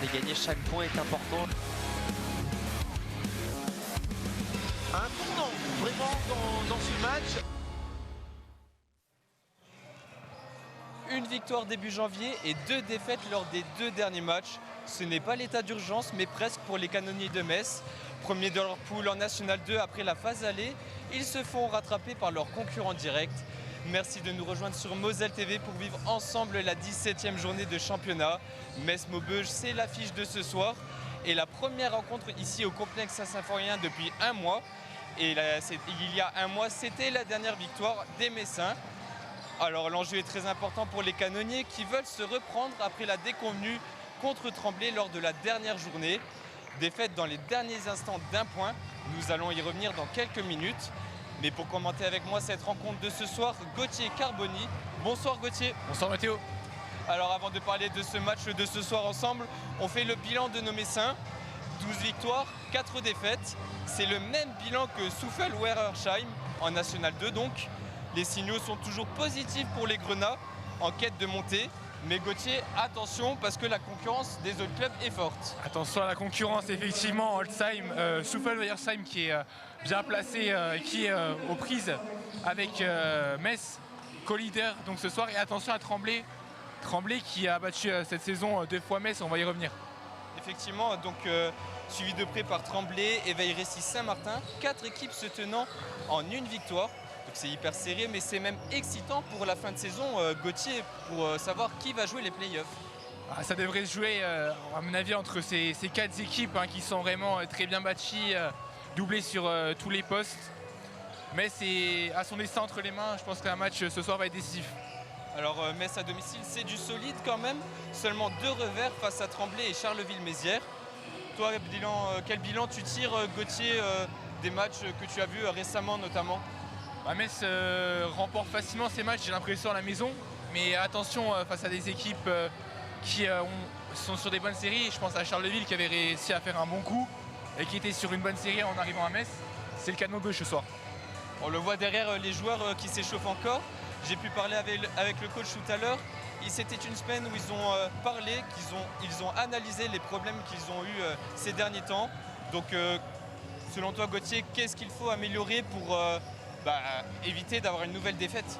les gagner, chaque point est important. Un tournant vraiment dans ce match. Une victoire début janvier et 2 défaites lors des 2 derniers matchs. Ce n'est pas l'état d'urgence, mais presque pour les canonniers de Metz. Premiers de leur poule en National 2 après la phase aller, ils se font rattraper par leurs concurrents directs. Merci de nous rejoindre sur Moselle TV pour vivre ensemble la 17e journée de championnat. Metz-Maubeuge, c'est l'affiche de ce soir. Et la première rencontre ici au complexe Saint-Symphorien depuis un mois. Et là, il y a un mois, c'était la dernière victoire des Messins. Alors l'enjeu est très important pour les canonniers qui veulent se reprendre après la déconvenue contre Tremblay lors de la dernière journée. Défaite dans les derniers instants d'1 point. Nous allons y revenir dans quelques minutes. Mais pour commenter avec moi cette rencontre de ce soir, Gauthier Carboni. Bonsoir Gauthier. Bonsoir Mathéo. Alors avant de parler de ce match de ce soir ensemble, on fait le bilan de nos Messins. 12 victoires, 4 défaites. C'est le même bilan que Souffel ou Herresheim en National 2 donc. Les signaux sont toujours positifs pour les Grenats en quête de montée. Mais Gauthier, attention parce que la concurrence des autres clubs est forte. Attention à la concurrence, effectivement. Holzheim, Souffel-Weyersheim qui est bien placé, qui est aux prises avec Metz, co-leader donc ce soir. Et attention à Tremblay. Tremblay qui a battu cette saison 2 fois Metz, on va y revenir. Effectivement, donc suivi de près par Tremblay et Veil-Récy Saint-Martin. 4 équipes se tenant en une victoire. Donc c'est hyper serré, mais c'est même excitant pour la fin de saison, Gauthier, pour savoir qui va jouer les playoffs. Ça devrait se jouer, à mon avis, entre ces 4 équipes qui sont vraiment très bien bâties, doublées sur tous les postes. Mais c'est à son destin entre les mains, je pense qu'un match ce soir va être décisif. Alors Metz à domicile, c'est du solide quand même. Seulement 2 revers face à Tremblay et Charleville-Mézières. Toi, quel bilan tu tires, Gauthier, des matchs que tu as vus récemment notamment? Metz remporte facilement ces matchs, j'ai l'impression, à la maison. Mais attention face à des équipes qui sont sur des bonnes séries. Je pense à Charleville qui avait réussi à faire un bon coup et qui était sur une bonne série en arrivant à Metz. C'est le cas de Maubeuge ce soir. On le voit derrière les joueurs qui s'échauffent encore. J'ai pu parler avec le coach tout à l'heure. C'était une semaine où ils ont parlé, ils ont analysé les problèmes qu'ils ont eus ces derniers temps. Donc selon toi Gauthier, qu'est-ce qu'il faut améliorer pour éviter d'avoir une nouvelle défaite?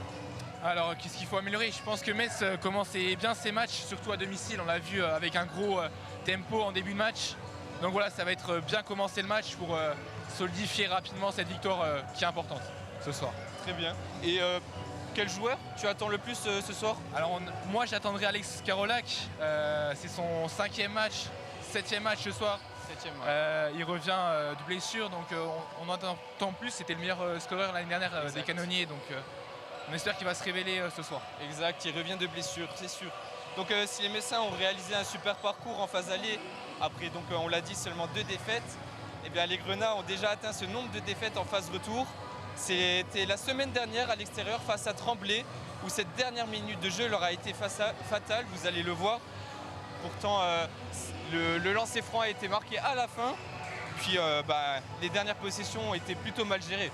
Alors qu'est-ce qu'il faut améliorer? Je pense que Metz commençait bien ses matchs, surtout à domicile. On l'a vu avec un gros tempo en début de match. Donc voilà, ça va être bien commencer le match pour solidifier rapidement cette victoire qui est importante ce soir. Très bien. Et quel joueur tu attends le plus ce soir? Alors moi j'attendrai Alex Karolak, c'est son 5e match, 7e match ce soir. 7e, ouais. Il revient de blessure, donc on en attend plus. C'était le meilleur scoreur l'année dernière des canonniers, donc on espère qu'il va se révéler ce soir. Exact, il revient de blessure, c'est sûr. Donc si les Messins ont réalisé un super parcours en phase aller, après donc on l'a dit seulement 2 défaites, et bien les Grenats ont déjà atteint ce nombre de défaites en phase retour. C'était la semaine dernière à l'extérieur face à Tremblay où cette dernière minute de jeu leur a été fatale, vous allez le voir. Pourtant le lancer franc a été marqué à la fin, puis les dernières possessions ont été plutôt mal gérées.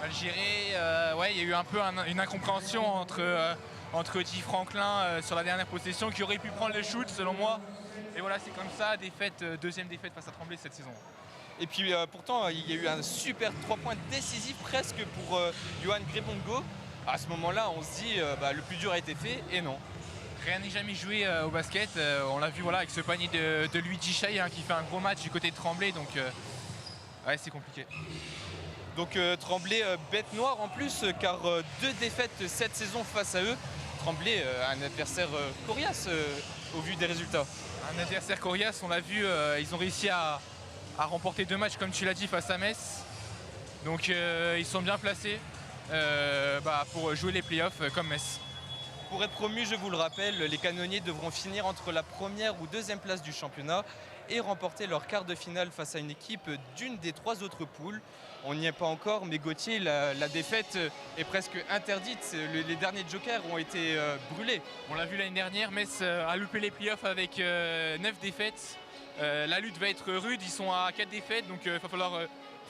Mal gérées, ouais, il y a eu un peu une incompréhension entre Guy Franklin sur la dernière possession qui aurait pu prendre le shoot selon moi. Et voilà, c'est comme ça, deuxième défaite face à Tremblay cette saison. Et puis pourtant, il y a eu un super 3 points décisif presque pour Johan Grebongo. À ce moment-là, on se dit le plus dur a été fait, et non. Rien n'est jamais joué au basket. On l'a vu avec ce panier de Luigi Chai qui fait un gros match du côté de Tremblay. Donc ouais, c'est compliqué. Donc Tremblay, bête noire en plus, car 2 défaites cette saison face à eux. Tremblay, un adversaire coriace au vu des résultats. Un adversaire coriace, on l'a vu, ils ont réussi à remporter 2 matchs, comme tu l'as dit, face à Metz. Donc ils sont bien placés pour jouer les playoffs comme Metz. Pour être promu, je vous le rappelle, les canonniers devront finir entre la première ou deuxième place du championnat et remporter leur quart de finale face à une équipe d'une des 3 autres poules. On n'y est pas encore, mais Gauthier, la défaite est presque interdite. Les derniers jokers ont été brûlés. On l'a vu l'année dernière, Metz a loupé les playoffs avec 9 défaites. La lutte va être rude, ils sont à 4 défaites, donc il va falloir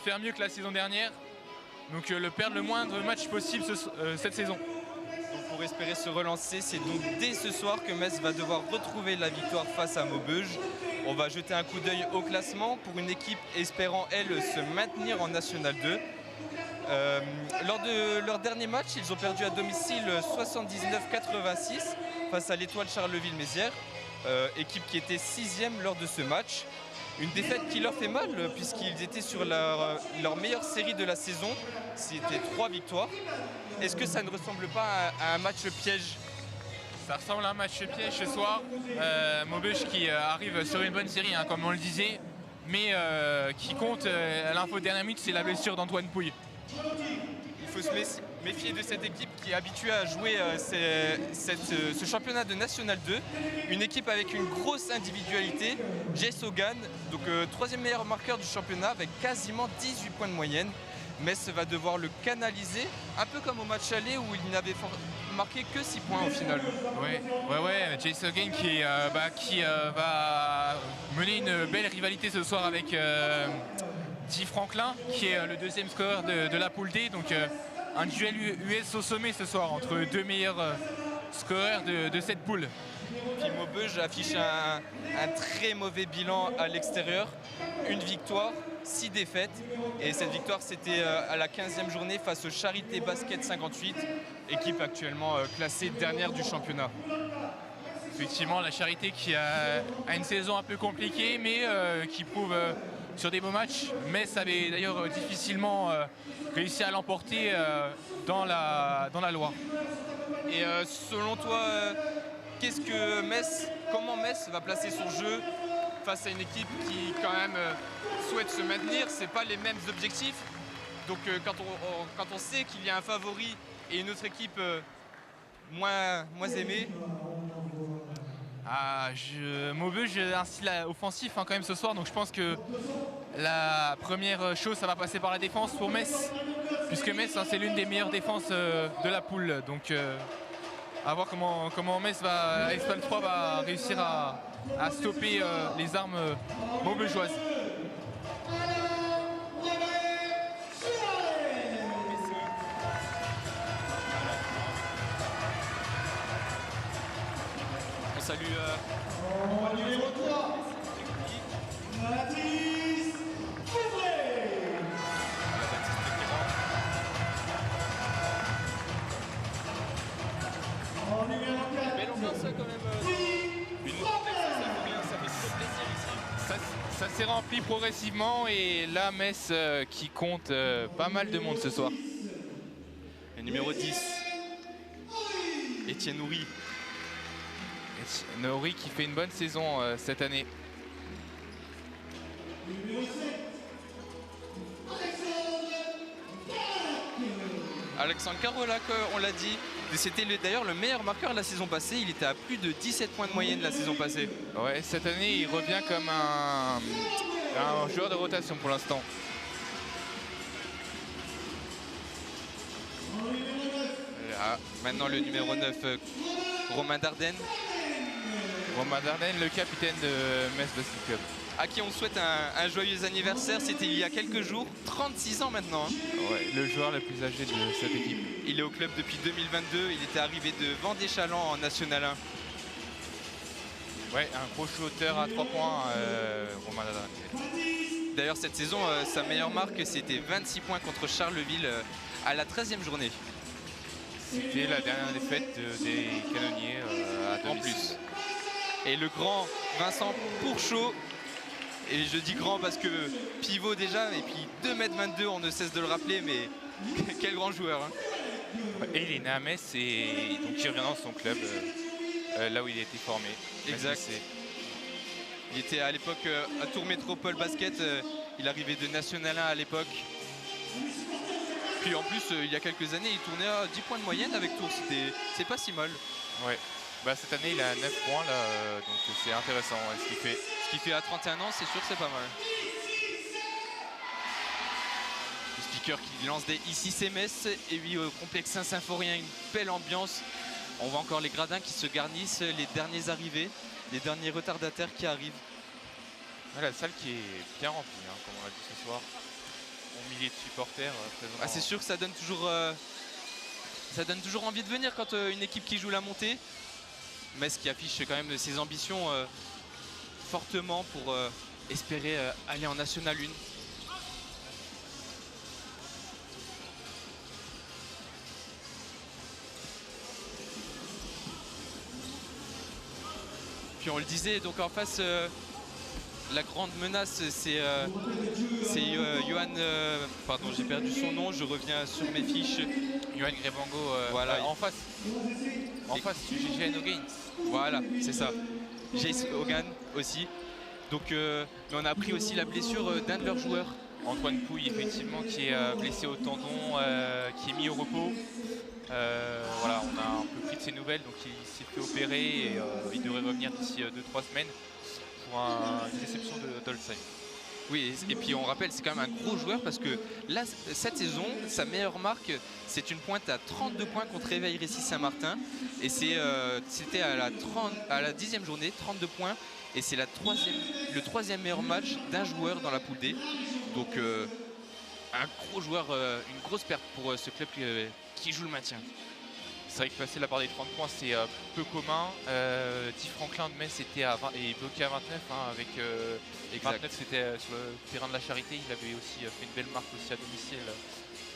faire mieux que la saison dernière. Donc perdre le moindre match possible cette saison. Donc pour espérer se relancer. C'est donc dès ce soir que Metz va devoir retrouver la victoire face à Maubeuge. On va jeter un coup d'œil au classement pour une équipe espérant, elle, se maintenir en National 2. Lors de leur dernier match, ils ont perdu à domicile 79-86 face à l'Étoile Charleville-Mézières, équipe qui était 6e lors de ce match. Une défaite qui leur fait mal puisqu'ils étaient sur leur meilleure série de la saison. C'était 3 victoires. Est-ce que ça ne ressemble pas à un match piège? Ça ressemble à un match piège ce soir. Maubeuge qui arrive sur une bonne série, hein, comme on le disait, mais qui compte, l'info de dernière minute, c'est la blessure d'Antoine Pouille. Il faut se méfier de cette équipe qui est habituée à jouer ce championnat de National 2. Une équipe avec une grosse individualité. Jess Hogan, donc 3e meilleur marqueur du championnat avec quasiment 18 points de moyenne. Metz va devoir le canaliser, un peu comme au match aller où il n'avait marqué que 6 points au final. Ouais, Jess Hogan qui va mener une belle rivalité ce soir avec Guy Franklin, qui est le 2e scoreur de la poule D. Donc un duel US au sommet ce soir entre 2 meilleurs scoreurs de cette poule. Puis Maubeuge affiche un très mauvais bilan à l'extérieur. Une victoire, 6 défaites. Et cette victoire, c'était à la 15e journée face au Charité Basket 58, équipe actuellement classée dernière du championnat. Effectivement, la Charité qui a une saison un peu compliquée, mais qui prouve sur des beaux matchs. Metz avait d'ailleurs difficilement réussi à l'emporter dans la Loire. Et selon toi, comment Metz va placer son jeu face à une équipe qui quand même souhaite se maintenir? C'est pas les mêmes objectifs. Donc quand on sait qu'il y a un favori et une autre équipe moins aimée. Maubeuge a un style offensif, hein, quand même ce soir, donc je pense que la première chose, ça va passer par la défense pour Metz, puisque Metz, hein, c'est l'une des meilleures défenses de la poule. Donc à voir comment Metz Expal 3 va réussir à stopper les armes maubeugeoises. On salue numéro 3, Mathis Couvré. En numéro 4, belle ambiance quand même. Ça fait trop plaisir ici. Ça s'est rempli progressivement et là Metz qui compte pas mal de monde ce soir. Et numéro 10, Étienne Houry. Nouri qui fait une bonne saison cette année. Alexandre Carolac, on l'a dit, c'était d'ailleurs le meilleur marqueur la saison passée. Il était à plus de 17 points de moyenne la saison passée. Ouais, cette année il revient comme un joueur de rotation pour l'instant. Là, maintenant le numéro 9, Romain Dardenne. Romain Dardenne, le capitaine de Metz Basket Club. À qui on souhaite un joyeux anniversaire. C'était il y a quelques jours, 36 ans maintenant. Hein. Ouais, le joueur le plus âgé de cette équipe. Il est au club depuis 2022. Il était arrivé de Vendée-Chaland en National 1. Ouais, un gros shooter à 3 points, Romain Dardenne. D'ailleurs, cette saison, sa meilleure marque, c'était 26 points contre Charleville à la 13e journée. C'était la dernière défaite des canonniers à domicile. En plus. Et le grand Vincent Pourchaud, et je dis grand parce que pivot déjà, et puis 2,22 m, on ne cesse de le rappeler, mais quel grand joueur. Hein. Et il est né à Metz et donc il revient dans son club, là où il a été formé. Exact. Il était à l'époque à Tours Métropole Basket, il arrivait de National 1 à l'époque. Puis en plus, il y a quelques années, il tournait à 10 points de moyenne avec Tours, c'est pas si mal. Ouais. Bah, cette année, il a 9 points, là, donc c'est intéressant ce qu'il fait. Ce qu'il fait à 31 ans, c'est sûr que c'est pas mal. Le speaker qui lance des ici c'est Metz, et puis au complexe Saint-Symphorien, une belle ambiance. On voit encore les gradins qui se garnissent, les derniers arrivés, les derniers retardataires qui arrivent. Ouais, la salle qui est bien remplie, hein, comme on l'a dit ce soir. Milliers de supporters présents. Ah, c'est sûr que ça donne toujours Ça donne toujours envie de venir quand une équipe qui joue la montée. Metz qui affiche quand même ses ambitions fortement pour espérer aller en National 1. Puis on le disait, donc en face, la grande menace, c'est Johan, pardon, j'ai perdu son nom, je reviens sur mes fiches. Johan Grebango, Voilà. en face, GGN O'Gaines. Voilà, c'est ça. Jace Hogan aussi. Donc mais on a appris aussi la blessure d'un de leurs joueurs. Antoine Pouille, effectivement, qui est blessé au tendon, qui est mis au repos. Voilà, on a un peu pris de ses nouvelles, donc il s'est fait opérer et il devrait revenir d'ici 2-3 semaines pour une réception d'Olsheim. Oui, et puis on rappelle, c'est quand même un gros joueur parce que là, cette saison, sa meilleure marque, c'est une pointe à 32 points contre Réveil Récis Saint-Martin. Et c'était à la 10e journée, 32 points. Et c'est le troisième meilleur match d'un joueur dans la poule D. Donc un gros joueur, une grosse perte pour ce club qui joue le maintien. C'est vrai que passer la barre des 30 points, c'est peu commun. Ty Franklin de Metz était est bloqué à 29, avec 29, c'était sur le terrain de la Charité. Il avait aussi fait une belle marque aussi à domicile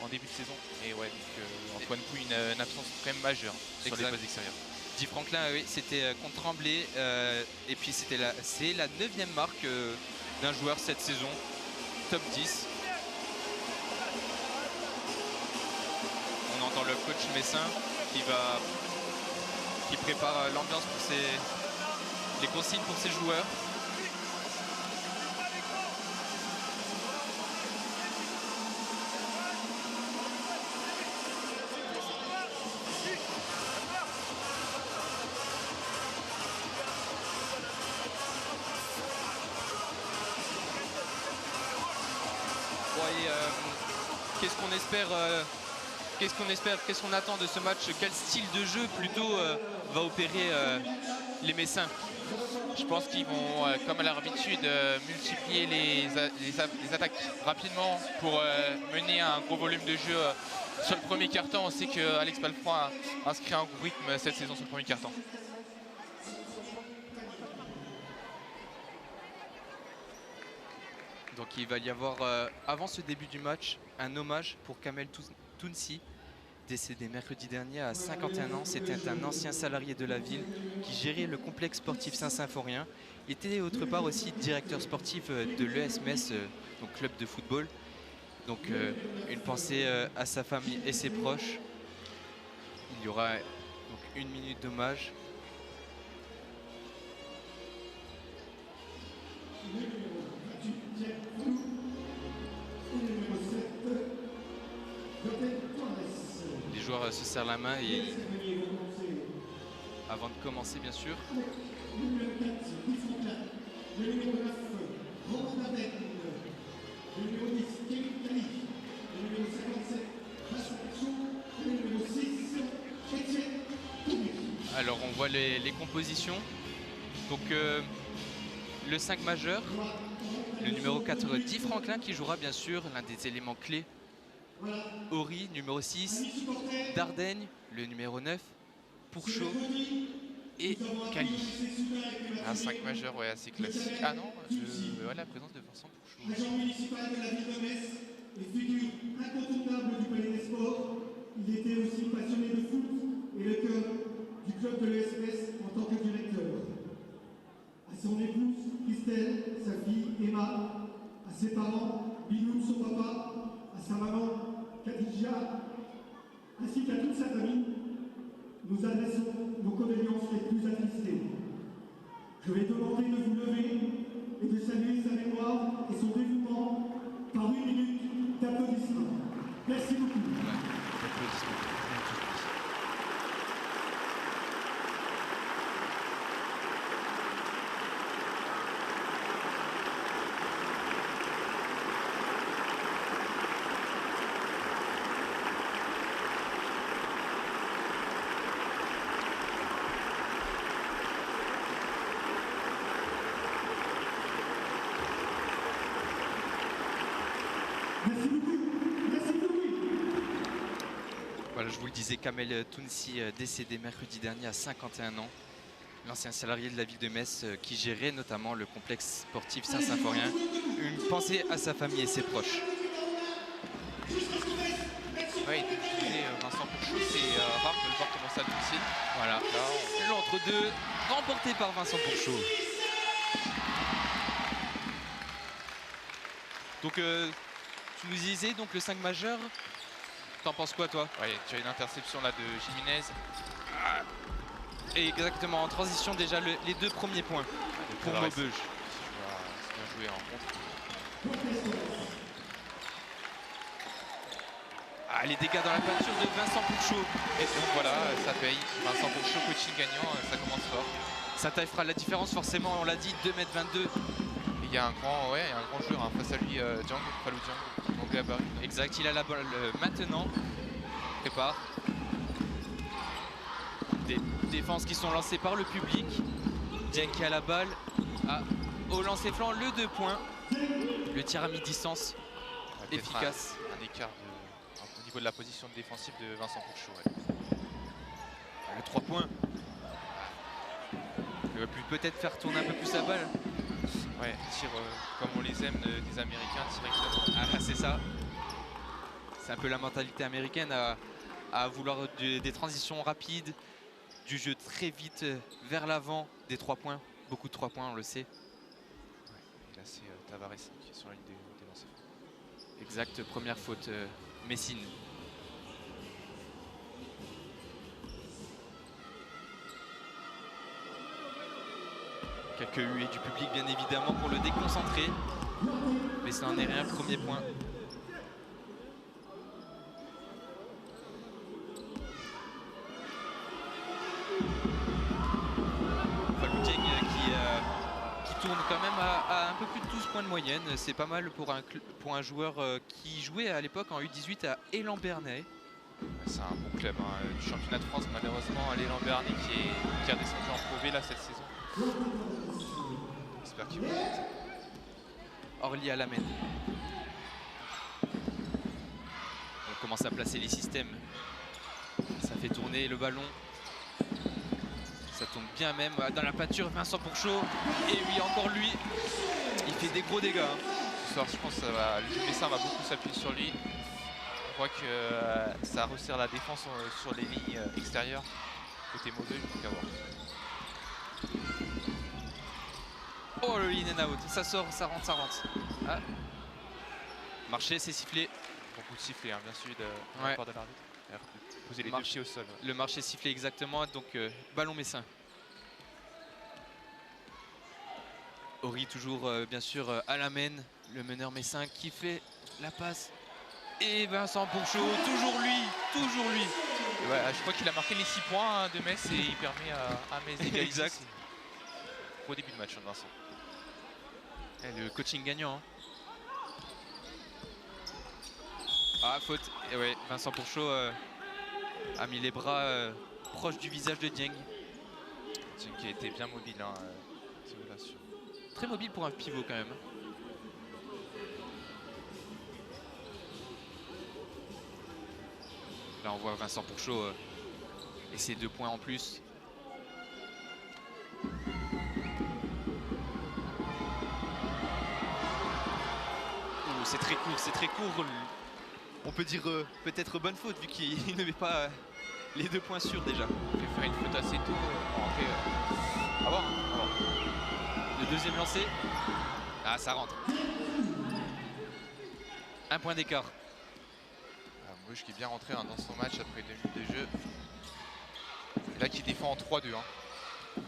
en début de saison. Et ouais, donc Antoine Pouille, une absence quand même majeure sur les bases extérieures. Ty Franklin, oui, c'était contre Tremblay. Et puis c'est la 9e marque d'un joueur cette saison, top 10. On entend le coach messin qui prépare l'ambiance pour les consignes pour ses joueurs. Qu'est-ce qu'on attend de ce match? Quel style de jeu plutôt va opérer les Messins? Je pense qu'ils vont, comme à leur habitude, multiplier les attaques rapidement pour mener un gros volume de jeu sur le premier quart-temps. On sait qu'Alex Palfroy a inscrit un gros rythme cette saison sur le premier quart-temps. Donc il va y avoir, avant ce début du match, un hommage pour Kamel Tounsi, décédé mercredi dernier à 51 ans. C'était un ancien salarié de la ville qui gérait le complexe sportif Saint-Symphorien. Il était autre part aussi directeur sportif de l'ES Metz, donc club de football. Donc une pensée à sa famille et ses proches. Il y aura donc 1 minute d'hommage. Les joueurs se serrent la main et avant de commencer, bien sûr. Alors on voit les compositions. Donc le 5 majeur, le numéro 4 Ty Franklin qui jouera bien sûr, l'un des éléments clés. Ori, numéro 6, Dardaigne, le numéro 9, Pourchaud et Cali. Un 5 majeur, ouais, assez classique. Ah non, la présence de Vincent Pourchaud. Agent municipal de la ville de Metz et figure incontournable du Palais des Sports, il était aussi passionné de foot et le cœur du club de l'ES Metz en tant que directeur. À son épouse, Christelle, sa fille, Emma, à ses parents, Binoun, son papa, à sa maman, Khadija, ainsi qu'à toute sa famille, nous adressons nos condoléances les plus attristées. Je vais demander de vous lever et de saluer sa mémoire et son dévouement par 1 minute d'applaudissements. Merci beaucoup. Voilà, je vous le disais, Kamel Tounsi, décédé mercredi dernier à 51 ans. L'ancien salarié de la ville de Metz qui gérait notamment le complexe sportif Saint-Symphorien. Une pensée à sa famille et ses proches. Ouais, il disait Vincent Pourchaud, c'est rare de le voir commencer à tousser. Voilà, là, l'entre-deux remporté par Vincent Pourchaud. Donc, tu nous disais donc le 5 majeur. T'en penses quoi, toi? Ouais, tu as une interception là de Jiménez. Et exactement, en transition déjà les 2 premiers points pour Maubeuge. C'est bien joué en contre. Ah, les dégâts dans la peinture de Vincent Pourchaud. Et donc voilà, ça paye. Vincent Pourchaud, coaching gagnant, ça commence fort. Sa taille fera la différence forcément, on l'a dit, 2,22 m. Il y a un grand joueur hein, face à lui, Diang, Falou Diang, donc gabarit. Exact, il a la balle maintenant. Prépare. Des défenses qui sont lancées par le public. Dieng qui a la balle. Ah, au lancer flanc, le 2 points. Le tir à mi-distance, efficace. Un écart au niveau de la position défensive de Vincent Pourchaud. Ouais. Le 3 points. Il aurait pu peut-être faire tourner un peu plus la balle. Ouais, tir comme on les aime des Américains, directement. Ah, c'est ça. C'est un peu la mentalité américaine à vouloir des transitions rapides, du jeu très vite vers l'avant, des 3 points. Beaucoup de 3 points, on le sait. Ouais, et là, c'est Tavares qui est sur la ligne des lancers. Exact, première faute, Messine. Quelques huées du public bien évidemment pour le déconcentrer. Mais ça n'en est rien, premier point. Falou Dieng qui tourne quand même à un peu plus de 12 points de moyenne. C'est pas mal pour un joueur qui jouait à l'époque en U18 à Élan Bernay. C'est un bon club hein, du championnat de France, malheureusement l'élan Bernay qui est redescendu en Pro B là cette saison. J'espère qu'il va monter. Orly Alamène. On commence à placer les systèmes. Ça fait tourner le ballon. Ça tourne bien même dans la pâture. Vincent Pourchaud. Et oui, encore lui. Il fait des gros dégâts. Ce soir, je pense que le jeu Messin va beaucoup s'appuyer sur lui. On voit que ça resserre la défense sur les lignes extérieures. Côté Maubeuge, donc à voir. Oh, le in and out. Ça sort, ça rentre, ça rentre. Ah. Marché, c'est sifflé. Bon coup de sifflet, hein, bien sûr, de Ouais. la part de l'arbitre. Poser les deux pieds au sol. Ouais. Le marché sifflé exactement. Donc, ballon Messin. Ori toujours, bien sûr, Alamène. Le meneur Messin qui fait la passe. Et Vincent Pourchaud, toujours lui, toujours lui. Ouais, je crois qu'il a marqué les 6 points hein, de Metz et il permet à Metz d'égaliser. Exact. Au début de match, hein, Vincent. Et le coaching gagnant. Hein. Ah, faute. Et ouais, Vincent Pourchaud a mis les bras proches du visage de Dieng. Dieng qui a été bien mobile. Hein, Très mobile pour un pivot quand même. Là on voit Vincent Pourchaud et ses 2 points en plus. Oh, c'est très court, c'est très court. On peut dire peut-être bonne faute vu qu'il ne met pas les 2 points sûrs déjà. Il fait faire une faute assez tôt. À voir. Le deuxième lancé. Ah, ça rentre. 1 point d'écart. Maubeuge qui est bien rentré hein, dans son match après 2 minutes de jeu. Et là qui défend en 3-2. Hein. En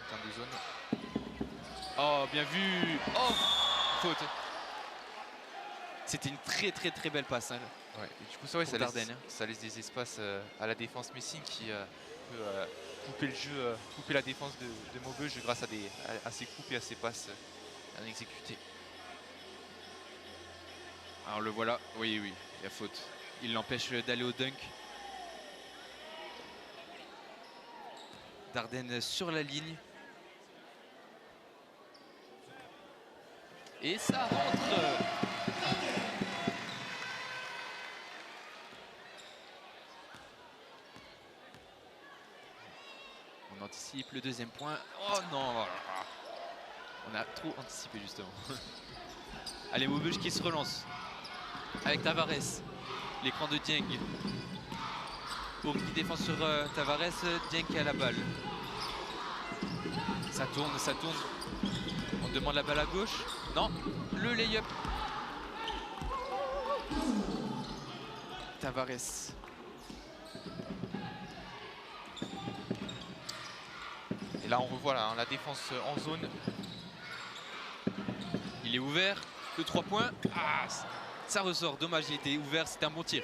termes de zone. Oh, bien vu. Oh, faute. C'était une très belle passe. Hein. Ouais. Et du coup, ça laisse des espaces à la défense Messine qui peut couper le jeu, couper la défense de Maubeuge grâce à ses coupes et à ses passes à exécuter. Alors le voilà. Oui, il y a faute. Il l'empêche d'aller au dunk. Dardenne sur la ligne. Et ça rentre. On anticipe le deuxième point. Oh non, voilà. On a trop anticipé justement. Allez, Maubeuge qui se relance avec Tavares. L'écran de Dieng. Ori qui défend sur Tavares. Dieng qui a la balle. Ça tourne, ça tourne. On demande la balle à gauche. Non, le lay-up. Tavares. Et là on revoit là, hein, la défense en zone. Il est ouvert. Le 3 points. Ah, ça ressort. Dommage, il était ouvert. C'était un bon tir.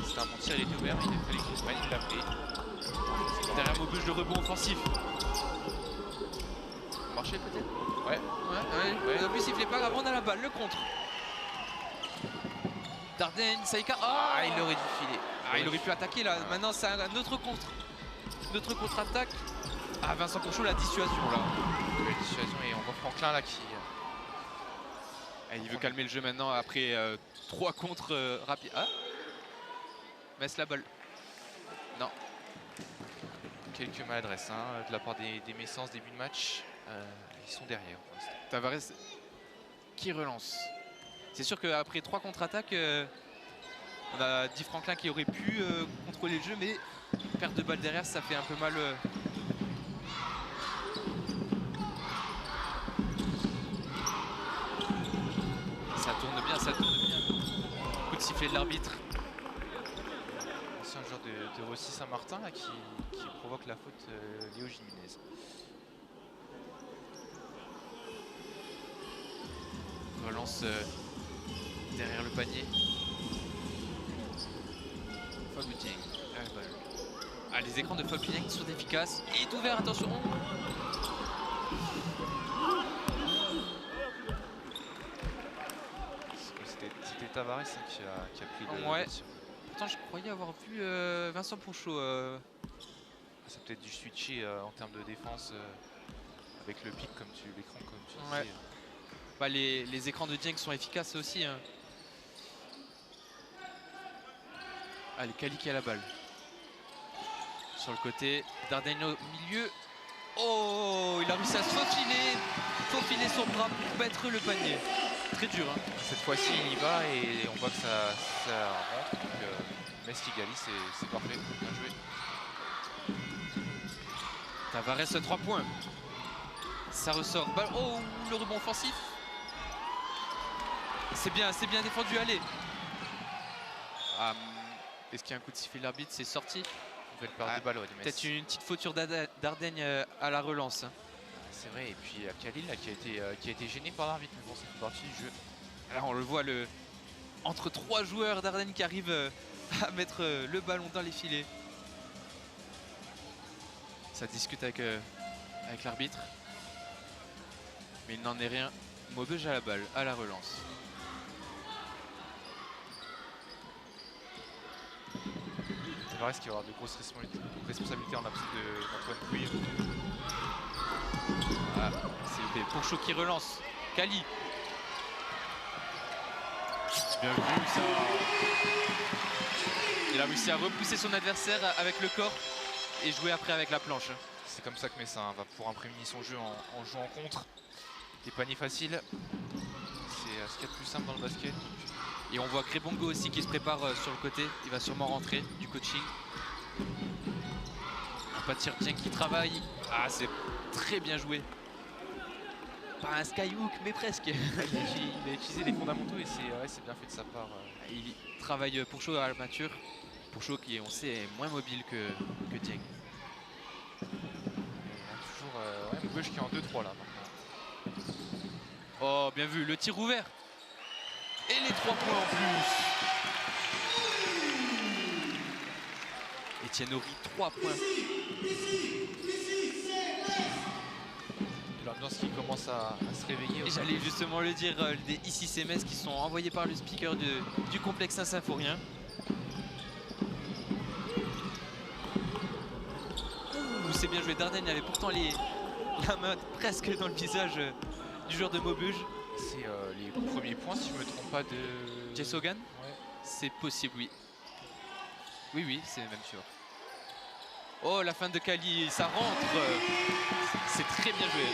C'était un bon tir, il était ouvert, il a fallu qu'il l'a pris. Derrière Maubeuge, le rebond offensif. Marché peut-être. Ouais. En plus, il fait pas grave. On a la balle. Le contre. Dardenne, Saïka. Ah, il aurait dû filer. Ah, il aurait pu attaquer là. Maintenant, c'est un autre contre. Notre contre-attaque. Ah, Vincent Pourchaud, la dissuasion là. La dissuasion et on voit Franklin là qui. Ah, il veut calmer le jeu maintenant après 3 contre rapides. Ah, Metz la balle. Non. Quelques maladresses hein, de la part des Messens début de match. Ils sont derrière pour l'instant. Tavares qui relance. C'est sûr qu'après 3 contre-attaques, on a dit Franklin qui aurait pu contrôler le jeu, mais perte de balle derrière, ça fait un peu mal. Ça tourne bien, ça tourne bien. Coup de sifflet de l'arbitre. C'est un joueur de Rossi Saint-Martin là, qui provoque la faute Léo Jiménez. Relance derrière le panier. Fabien. Ah, les écrans de Fabien sont efficaces. Il est ouvert, attention. C'était Tavares hein, qui a pris le. Ouais. Pourtant, je croyais avoir vu Vincent Pourchaud. Ça peut-être dû switcher en termes de défense avec le pic comme l'écran comme tu disais. Ouais. Bah, les écrans de Dieng sont efficaces aussi. Hein. Allez, Kali qui a la balle. Sur le côté, Dardenne au milieu. Oh, il a réussi à faufiler son bras pour mettre le panier. Très dur. Hein. Cette fois-ci, il y va et on voit que ça rentre. Donc, Metz qui égalise, c'est parfait. Bien joué. Tavares 3 points. Ça ressort. Balle. Oh, le rebond offensif. C'est bien défendu. Allez. Est-ce qu'il y a un coup de sifflet de l'arbitre? C'est sorti. Nouvelle perte de balle, ouais, Peut-être une petite faute sur Dardenne à la relance. C'est vrai, et puis Khalil là, qui a été gêné par l'arbitre, mais bon, ça fait partie du jeu. Alors on le voit entre 3 joueurs, Dardenne qui arrive à mettre le ballon dans les filets. Ça discute avec l'arbitre. Mais il n'en est rien. Maubeuge à la balle, à la relance. Tavares qui va avoir de grosses responsabilités en l'absence d'Antoine Pouille. Ah, c'est Pourchaud qui relance. Kali. Bien vu ça. Il a réussi à repousser son adversaire avec le corps et jouer après avec la planche. C'est comme ça que Messin va pouvoir imprégner son jeu en jouant en contre. Des paniers faciles. C'est ce qu'il y a de plus simple dans le basket. Et on voit Crébongo aussi qui se prépare sur le côté. Il va sûrement rentrer du coaching. Un pas de tir qui travaille. Ah, c'est très bien joué. Pas un skyhook, mais presque. Il a utilisé les fondamentaux et c'est bien fait de sa part. Il travaille Pourchaud à l'armature. Pourchaud qui, on sait, est moins mobile que Dieng. On a toujours Maubeuge qui est en 2-3 là maintenant. Oh, bien vu, le tir ouvert. Et les 3 points en plus. Etienne Ori, 3 points. L'ambiance qui commence à se réveiller. Et j'allais justement le dire, des ici ces Metz qui sont envoyés par le speaker du complexe Saint-Symphorien. C'est bien joué. Dardenne avait pourtant la main presque dans le visage du joueur de Maubeuge. C'est les premiers points, si je ne me trompe pas, de Jess Hogan. Ouais. C'est possible, oui. Oui, c'est même sûr. Oh, la fin de Kali, ça rentre. C'est très bien joué.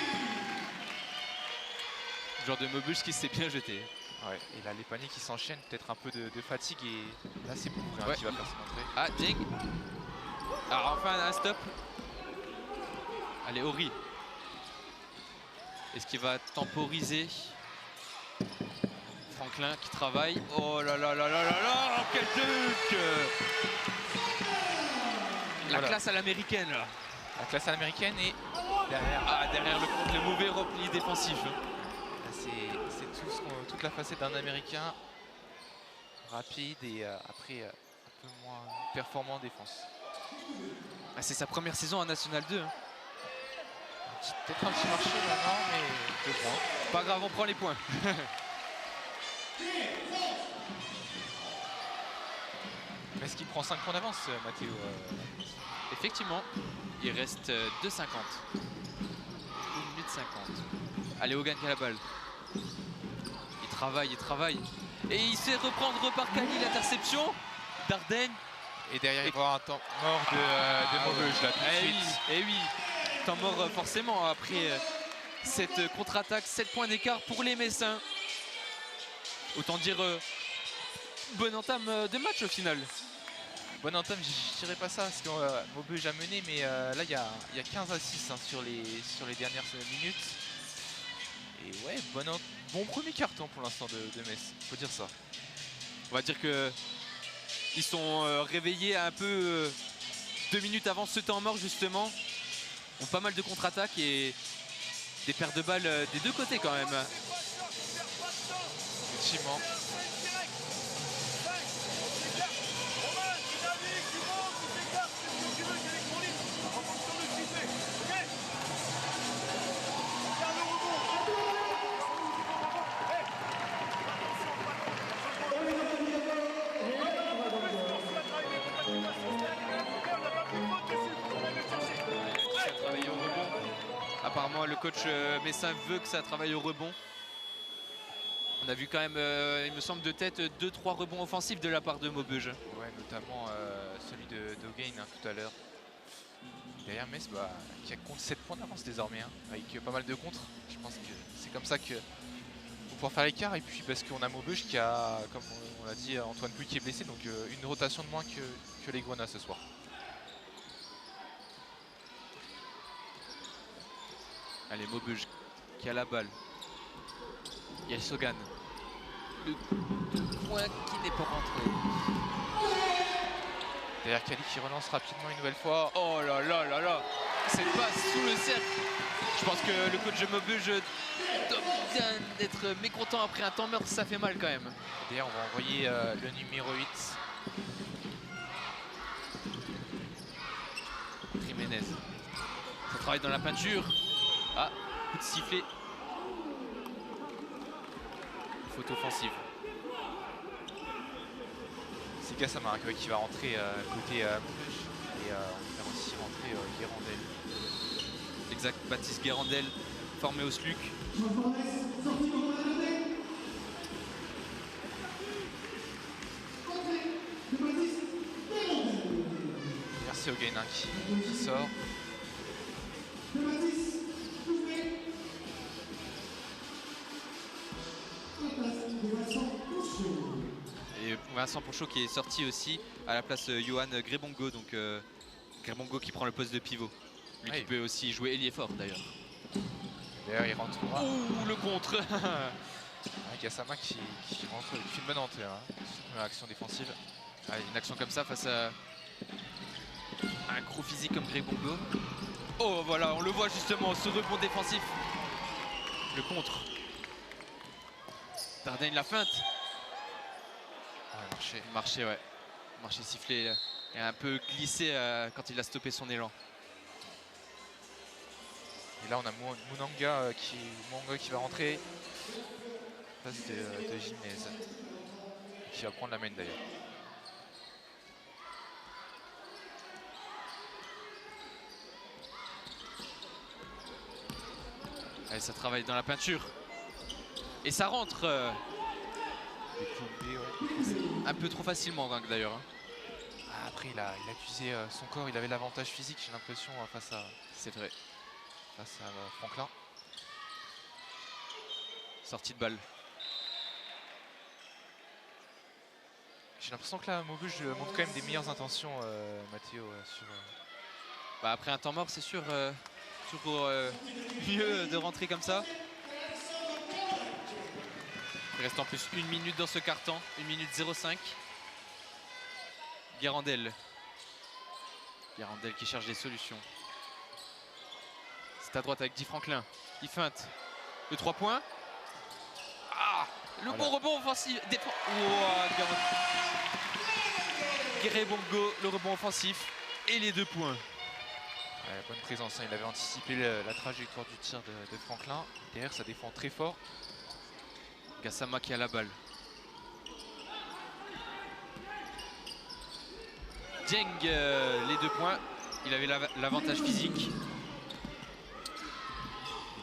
Le genre de Maubeuge qui s'est bien jeté. Ouais, et là les paniers qui s'enchaînent, peut-être un peu de fatigue et là c'est Bouboujin Ouais. qui va faire son entrée. Ah, Jing. Alors enfin un stop. Allez, Ori. Est-ce qu'il va temporiser? Franklin qui travaille. Oh là là là là là là, quel truc! La Voilà. classe à l'américaine là. La classe américaine et derrière, Ah, derrière le mauvais repli défensif. là, c'est toute la facette d'un américain rapide et après un peu moins performant en défense. Ah, c'est sa première saison en National 2. Hein. Peut-être un petit marché maintenant, mais 2 points. Pas grave, on prend les points. Mais est-ce qu'il prend 5 points d'avance, Mathéo Effectivement, il reste 2,50. 1 minute 50. Allez, Hogan qui a la balle. Il travaille. Et il sait reprendre par Kali l'interception. Dardenne. Et derrière, il va y avoir un temps mort de Maubeuge là tout de suite. Eh oui, temps mort forcément après cette contre-attaque. 7 points d'écart pour les Messins. Autant dire bonne entame de match au final. Bonne entame, je dirais pas ça parce que Maubeuge a mené, mais là il y a 15 à 6 hein, sur les dernières minutes. Et ouais, bon premier carton pour l'instant de Metz, faut dire ça. On va dire que ils sont réveillés un peu 2 minutes avant ce temps mort justement. Ont pas mal de contre-attaques et des paires de balles des deux côtés quand même. Effectivement. Apparemment le coach Messin veut que ça travaille au rebond. On a vu quand même, il me semble de tête, 2-3 rebonds offensifs de la part de Maubeuge. Ouais, notamment celui de Dogain hein, tout à l'heure. Derrière Metz qui compte 7 points d'avance désormais, hein, avec pas mal de contres. Je pense que c'est comme ça que pour pouvoir faire l'écart. Et puis parce qu'on a Maubeuge qui a, comme on l'a dit, Antoine Pouille qui est blessé, donc une rotation de moins que les Grenats ce soir. Allez, Maubeuge qui a la balle. Il y a Sogan. Le coin qui n'est pas rentré. Derrière Kali qui relance rapidement une nouvelle fois. Oh là là là là. Cette passe sous le cercle. Je pense que le coach de Maubeuge doit bien être mécontent après un temps mort. Ça fait mal quand même. D'ailleurs, on va envoyer le numéro 8. Jiménez. Ça travaille dans la peinture. Ah, coup de sifflet. Faute offensive. C'est Gassama qui va rentrer côté Maubeuge. Et on va aussi rentrer Guérandel. Exact, Baptiste Guérandel, formé au SLUC. Merci au Gain qui sort. Et Vincent Ponchot qui est sorti aussi à la place Johan Grébongo, donc Grébongo qui prend le poste de pivot. Lui qui peut aussi jouer ailier fort d'ailleurs. D'ailleurs il rentre. Ouh, le contre. Gassama qui rentre, qui fait une bonne entrée, hein, cette première action défensive. Allez, une action comme ça face à un gros physique comme Grébongo. Oh voilà, on le voit justement, ce rebond défensif. Le contre. Dardenne la feinte. Ouais, Marché, ouais. Marché sifflé et un peu glissé quand il a stoppé son élan. Et là on a Munanga qui va rentrer. Passe de Jiménez. Qui va prendre la main d'ailleurs. Allez, ça travaille dans la peinture. Et ça rentre. Ouais. Un peu trop facilement d'ailleurs. Hein. Ah, Après, il a utilisé son corps, il avait l'avantage physique, j'ai l'impression, face à Franklin. Sortie de balle. J'ai l'impression que là, Maubeuge montre quand même des meilleures intentions, Mathéo, sur... Bah, après un temps mort, c'est sûr, toujours mieux de rentrer comme ça. Il reste en plus 1 minute dans ce quart-temps, 1 minute 05. Guérandel. Guérandel qui cherche des solutions. C'est à droite avec Guy Franklin. Il feinte. Le 3 points. Ah, le bon rebond offensif. Guéré Bongo, le rebond offensif. Et les 2 points. Ouais, bonne présence, hein. Il avait anticipé la trajectoire du tir de Franklin. Derrière, ça défend très fort. Gassama qui a la balle. Dieng, les 2 points. Il avait l'avantage physique.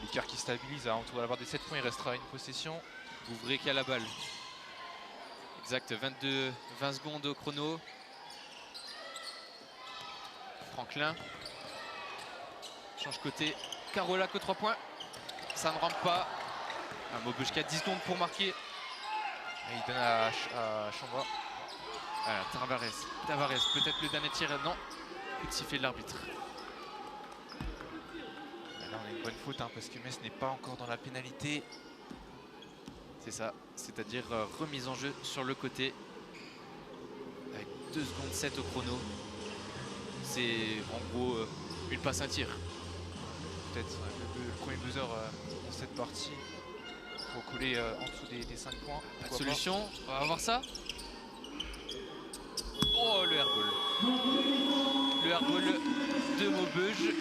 L'écart qui stabilise, hein. On doit avoir des 7 points, il restera une possession. Ouvrez qui a la balle. Exact, 20 secondes au chrono. Franklin. Change côté. Carola que 3 points. Ça ne rentre pas. Maubeuge qui a 10 secondes pour marquer. Et il donne à Chamba. Tavares, peut-être le dernier tir. Non. Coup de sifflet de l'arbitre. Là, on a une bonne faute, hein, parce que Metz n'est pas encore dans la pénalité. C'est ça. C'est-à-dire remise en jeu sur le côté. Avec 2 secondes 7 au chrono. C'est en gros une passe, un tir. Peut-être le premier buzzer dans cette partie. Pour coller en dessous des 5 points. Pas de solution, on va voir ça. Oh, le airball. Le airball de Maubeuge.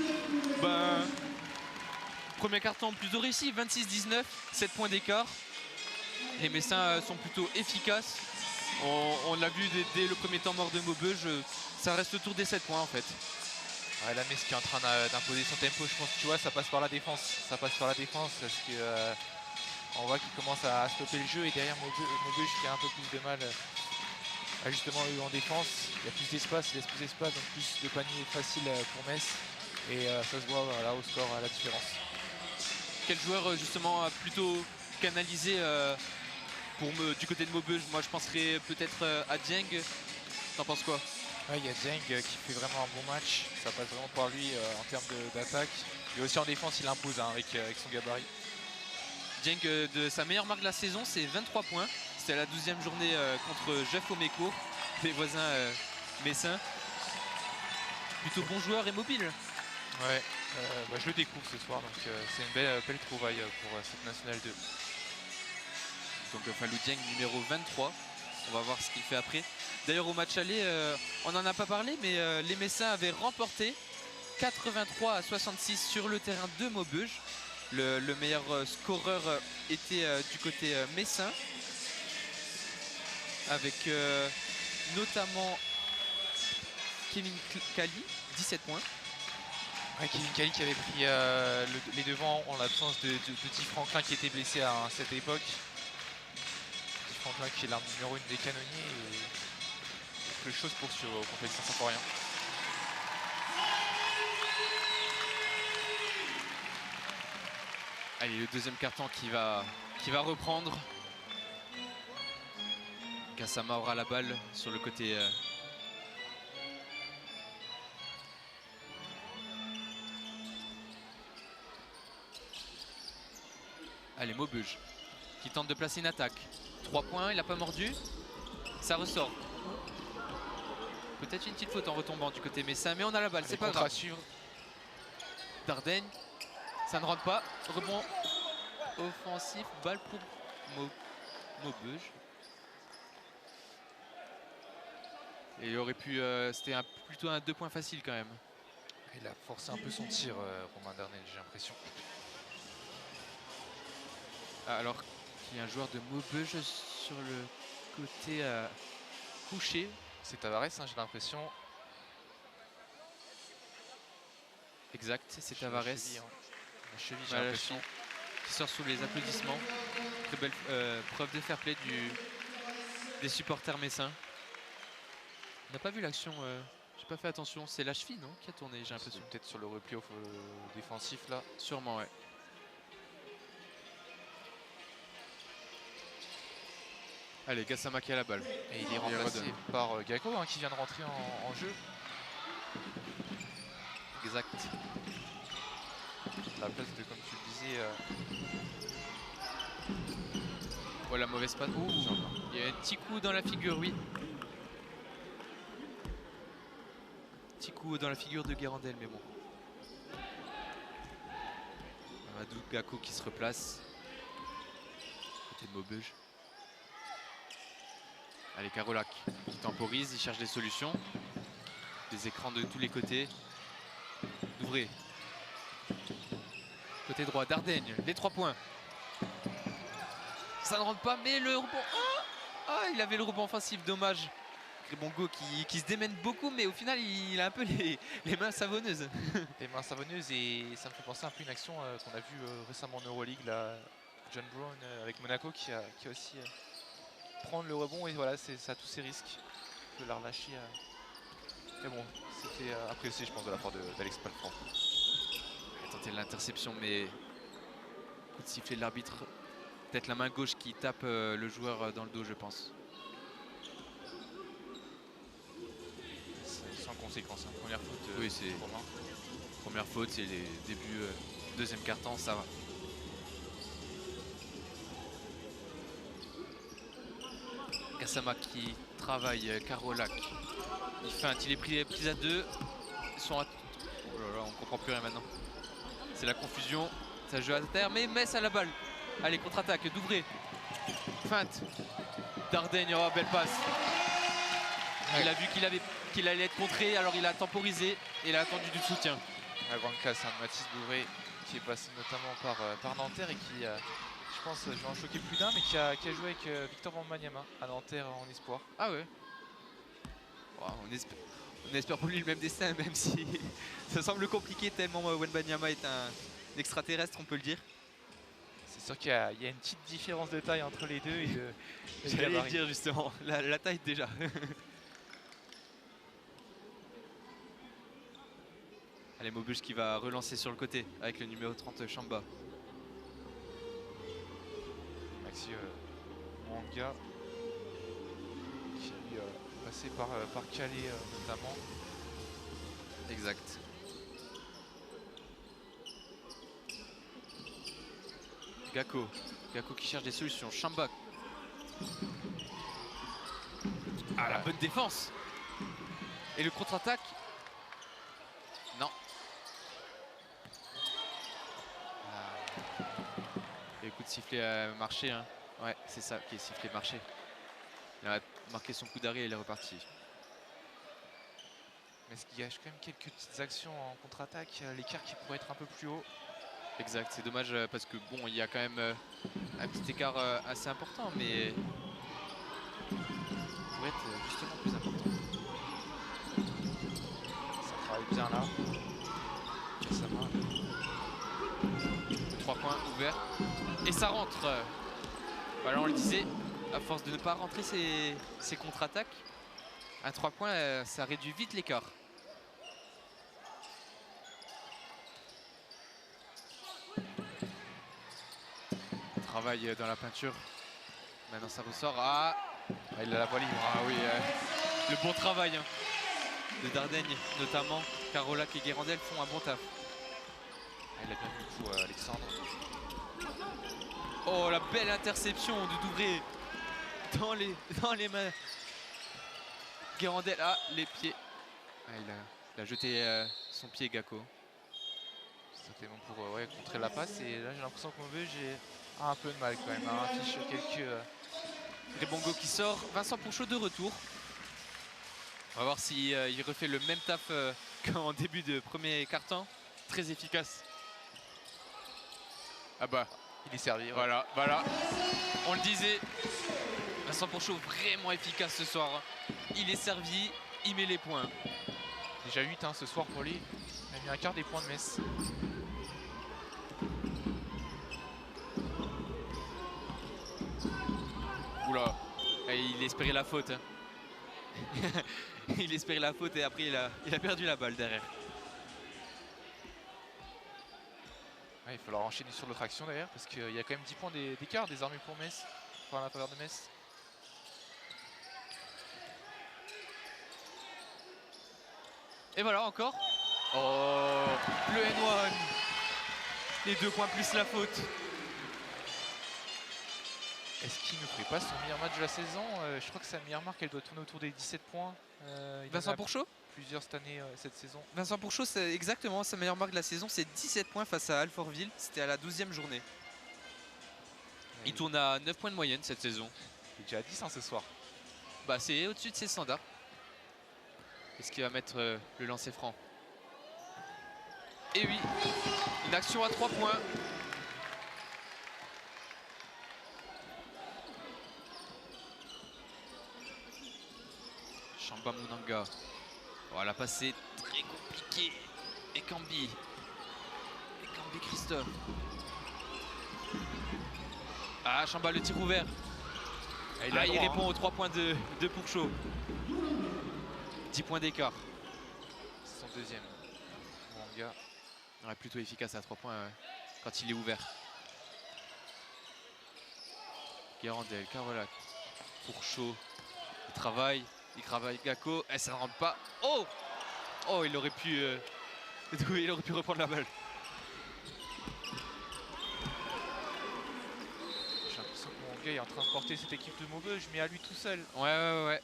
Ben, premier carton plutôt réussi, 26-19, 7 points d'écart. Les Messins sont plutôt efficaces. On l'a vu dès le premier temps mort de Maubeuge, ça reste autour des 7 points en fait. Ouais, la Metz qui est en train d'imposer son tempo, je pense que tu vois, ça passe par la défense. Ça passe par la défense parce que on voit qu'il commence à stopper le jeu et derrière Maubeuge qui a un peu plus de mal justement en défense. Il y a plus d'espace, il laisse plus d'espace, donc plus de paniers faciles pour Metz. Et ça se voit là au score à la différence. Quel joueur justement a plutôt canalisé du côté de Maubeuge? Moi je penserais peut-être à Dieng. T'en penses quoi? Ouais, il y a Dieng qui fait vraiment un bon match. Ça passe vraiment par lui en termes d'attaque. Et aussi en défense, il impose hein, avec son gabarit. Dieng, de sa meilleure marque de la saison, c'est 23 points. C'était la 12e journée contre Jeff Omeco, les voisins messins. Plutôt bon joueur et mobile. Ouais, je le découvre ce soir, donc c'est une belle trouvaille pour cette Nationale 2. Donc Fallou Dieng numéro 23. On va voir ce qu'il fait après. D'ailleurs au match aller, on n'en a pas parlé, mais les Messins avaient remporté 83-66 sur le terrain de Maubeuge. Le meilleur scoreur était du côté messin, avec notamment Kevin Kali, 17 points. Ouais, Kevin Kali qui avait pris les devants en l'absence de Guy Franklin qui était blessé à cette époque. Guy Franklin qui est l'arme numéro 1 des canonniers et quelque chose poursuit au complexe Saint-Symphorien. Allez, le deuxième carton qui va reprendre. Gassama aura la balle sur le côté. Allez, Maubeuge qui tente de placer une attaque. 3 points, il n'a pas mordu. Ça ressort. Peut-être une petite faute en retombant du côté messin, mais on a la balle, c'est pas grave. Dardenne, ça ne rentre pas. Rebond offensif, balle pour Maubeuge. Et il aurait pu, c'était plutôt un 2 points facile quand même. Il a forcé un peu son tir, Romain Darnel, j'ai l'impression. Alors qu'il y a un joueur de Maubeuge sur le côté couché. C'est Tavares, hein, j'ai l'impression. Exact, c'est Tavares. La cheville, j'ai l'impression. Qui sort sous les applaudissements. Très belle preuve de fair play des supporters messins. On n'a pas vu l'action, j'ai pas fait attention. C'est la cheville, non, qui a tourné, j'ai l'impression. Peut-être sur le repli défensif là. Sûrement, ouais. Allez, Gassama qui a la balle. Et il est remplacé par Gakko hein, qui vient de rentrer en jeu. Exact. La place de, comme tu le disais, Oh, la mauvaise passe. Ouh, il y a un petit coup dans la figure, oui. Petit coup dans la figure de Guérandel, mais bon. Amadou Gakko qui se replace. Côté de Maubeuge. Allez, Carolac qui temporise, il cherche des solutions. Des écrans de tous les côtés. Douvré. Côté droit, Dardaigne, les 3 points. Ça ne rentre pas, mais le rebond. Ah, il avait le rebond offensif, dommage. Grébongo qui se démène beaucoup, mais au final, il a un peu les mains savonneuses. les mains savonneuses, et ça me fait penser un peu à une action qu'on a vue récemment en Euroleague, là, John Brown avec Monaco qui a aussi prendre le rebond, et voilà, ça a tous ses risques. Il peut la relâcher. Mais bon, c'était apprécié, je pense, de la part d'Alex Palfrand. Il a tenté l'interception, mais coup de sifflet de l'arbitre. Peut-être la main gauche qui tape le joueur dans le dos, je pense. Sans conséquence, hein. Première faute. Oui, c'est première faute, c'est les débuts deuxième quart-temps, ça va. Gassama qui travaille, Carolac. Il feinte, il est pris à 2. Ils sont à... Oh là là, on comprend plus rien maintenant. C'est la confusion, ça joue à terre, mais Metz à la balle. Allez, contre-attaque, Douvré. Feinte. Dardaigne, oh, belle passe. Il a vu qu'il allait être contré, alors il a temporisé et il a attendu du soutien. La grande casse de Mathis Douvré qui est passé notamment par Nanterre et qui, je pense, je vais en choquer plus d'un, mais qui a joué avec Victor Wembanyama à Nanterre en espoir. Ah ouais. Wow, on espère pour lui le même destin, même si ça semble compliqué tellement Wembanyama est un extraterrestre, on peut le dire. C'est sûr qu'il y a une petite différence de taille entre les deux. J'allais le dire justement, la taille déjà. Allez, Maubeuge qui va relancer sur le côté avec le numéro 30 Chamba. Maxi Mwanga qui est passé par Calais notamment. Exact. Gakko qui cherche des solutions. Chamba. Ah, la bonne défense. Et le contre-attaque. Non. Et le coup de sifflet a marché. Hein. Ouais, c'est ça qui est sifflet marché. Il a marqué son coup d'arrêt et il est reparti. Mais ce qui gâche quand même quelques petites actions en contre-attaque. L'écart qui pourrait être un peu plus haut. Exact, c'est dommage parce que bon, il y a quand même un petit écart assez important, mais il pourrait être justement plus important. Ça travaille bien là. Gassama. 3 points ouverts et ça rentre. Voilà, on le disait, à force de ne pas rentrer ces contre-attaques, à 3 points, ça réduit vite l'écart. Travail dans la peinture. Maintenant ça ressort. Ah, il a la voie libre. Ah oui, le bon travail hein, de Dardaigne notamment. Carolac et Guérandel font un bon taf. Il a bien vu le coup Alexandre. Oh, la belle interception de Douvré dans les mains. Guérandel, ah, les pieds. Ah, il a jeté son pied, Gakko. C'était bon pour contrer la passe, et là j'ai l'impression que Maubeuge j'ai un peu de mal quand même. Affiche quelques... Grébongo qui sort, Vincent Ponchot de retour. On va voir s'il il refait le même taf qu'en début de premier quart-temps. Très efficace. Ah bah, il est servi. Ouais. Voilà. On le disait, Vincent Ponchot vraiment efficace ce soir. Il est servi, il met les points. Déjà 8 hein, ce soir pour lui. Il a mis un quart des points de Metz. Oula, il espérait la faute. il espérait la faute et après il a perdu la balle derrière. Ouais, il va falloir enchaîner sur l'autre action d'ailleurs parce qu'il y a quand même 10 points d'écart désormais pour Metz, pour l'intérieur de Metz. Et voilà encore. Oh, le N1. Les 2 points plus la faute. Est-ce qu'il ne ferait pas son meilleur match de la saison? Je crois que sa meilleure marque, elle doit tourner autour des 17 points. Il Vincent en a Pourchaud plusieurs cette année, cette saison. Vincent Pourchaud, c'est exactement sa meilleure marque de la saison, c'est 17 points face à Alfortville. C'était à la 12e journée. Il tourne à 9 points de moyenne cette saison. Il est déjà à 10 ce soir. Bah, c'est au-dessus de ses standards. Est-ce qu'il va mettre le lancer franc? Et oui, une action à 3 points. Chamba Munanga. Oh, la passe est très compliquée. Ekambi Christophe. Ah, Chamba, le tir ouvert. Il répond aux 3 points de Pourchaud. 10 points d'écart. C'est son deuxième. Munanga. Ouais, plutôt efficace à 3 points quand il est ouvert. Garandel, Carolac, Pourchaud. Il travaille Gako. Et ça ne rentre pas. Oh, il aurait pu reprendre la balle. J'ai l'impression que Munanga est en train de porter cette équipe de Maubeuge, mais à lui tout seul. Ouais.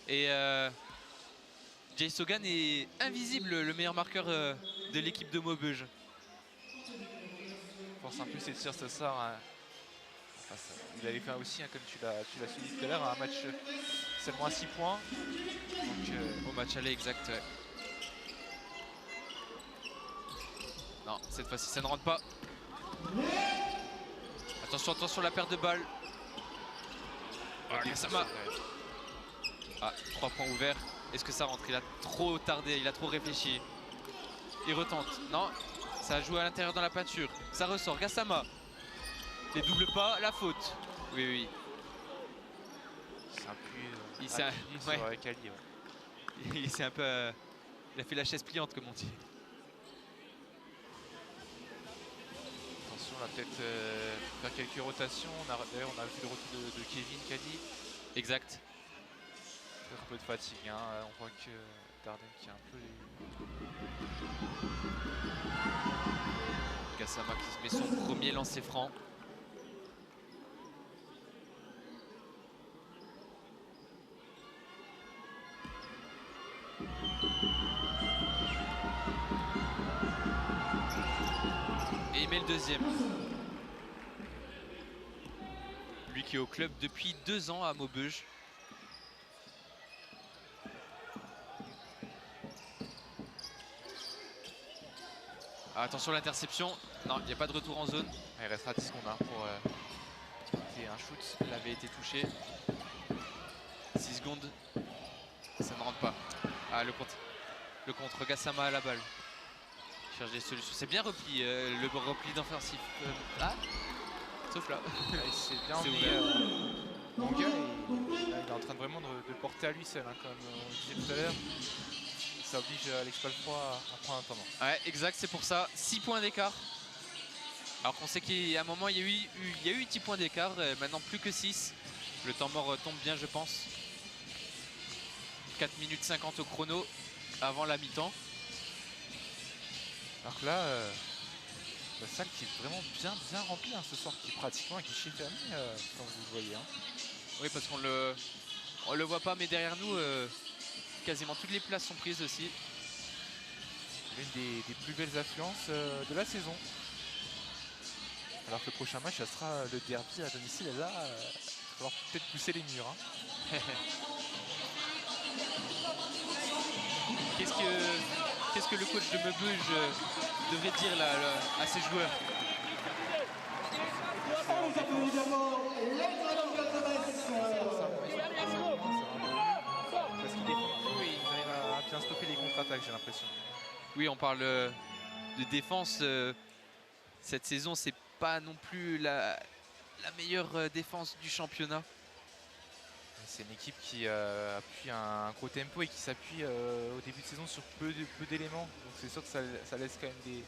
Et Jay Sogan est invisible, le meilleur marqueur de l'équipe de Maubeuge. Force un peu ses tirs, ça sort. Hein. Enfin, il avait fait aussi, hein, comme tu l'as souligné tout à l'heure, un match seulement à 6 points. Donc, au match aller, exact. Ouais. Non, cette fois-ci, ça ne rentre pas. Attention, la perte de balle. Gassama. 3 points ouverts. Est-ce que ça rentre? Il a trop tardé, il a trop réfléchi. Il retente. Non, ça a joué à l'intérieur dans la peinture. Ça ressort. Gassama. Les doubles pas, la faute. Oui. c'est un peu Il s'est sur Kali. Ouais. il s'est un peu. Il a fait la chaise pliante, comme on dit. Attention, on va peut-être faire quelques rotations. D'ailleurs, on a vu le retour de Kevin Kali. Exact. Peut-être un peu de fatigue. Hein. On voit que Darden qui a un peu les... Gassama qui se met son premier lancer franc. Et il met le deuxième. Lui qui est au club depuis 2 ans à Maubeuge. Attention l'interception. Non, il n'y a pas de retour en zone. Il restera 10 secondes hein, pour tenter un shoot. Il avait été touché. 6 secondes. Ça ne rentre pas. Le contre Gassama à la balle. Cherche des solutions. C'est bien repli, le repli d'offensif. Sauf là. C'est bien C'est ouvert. ouvert. Mon gars, il est en train de vraiment de porter à lui seul, hein, comme on disait tout à l'heure. Ça oblige Alex Palfroy à prendre un temps. Ouais, exact, c'est pour ça. 6 points d'écart. Alors qu'on sait qu'à un moment, il y a eu 10 points d'écart. Maintenant, plus que 6. Le temps mort tombe bien, je pense. 4 minutes 50 au chrono avant la mi-temps. Alors que là, la salle qui est vraiment bien remplie hein, ce soir, qui est pratiquement un guichet fermé, comme vous le voyez. Hein. Oui, parce qu'on le voit pas, mais derrière nous, quasiment toutes les places sont prises aussi. L'une des plus belles affluences de la saison. Alors que le prochain match, ça sera le derby à domicile. Et là, il va falloir peut-être pousser les murs. Hein. Qu'est-ce que le coach de Maubeuge devrait dire là, à ses joueurs? Parce qu'il défend, oui, il arrive à bien stopper les contre-attaques, j'ai l'impression. Oui, on parle de défense. Cette saison, c'est pas non plus la meilleure défense du championnat. C'est une équipe qui appuie un gros tempo et qui s'appuie au début de saison sur peu d'éléments. Donc c'est sûr que ça laisse quand même des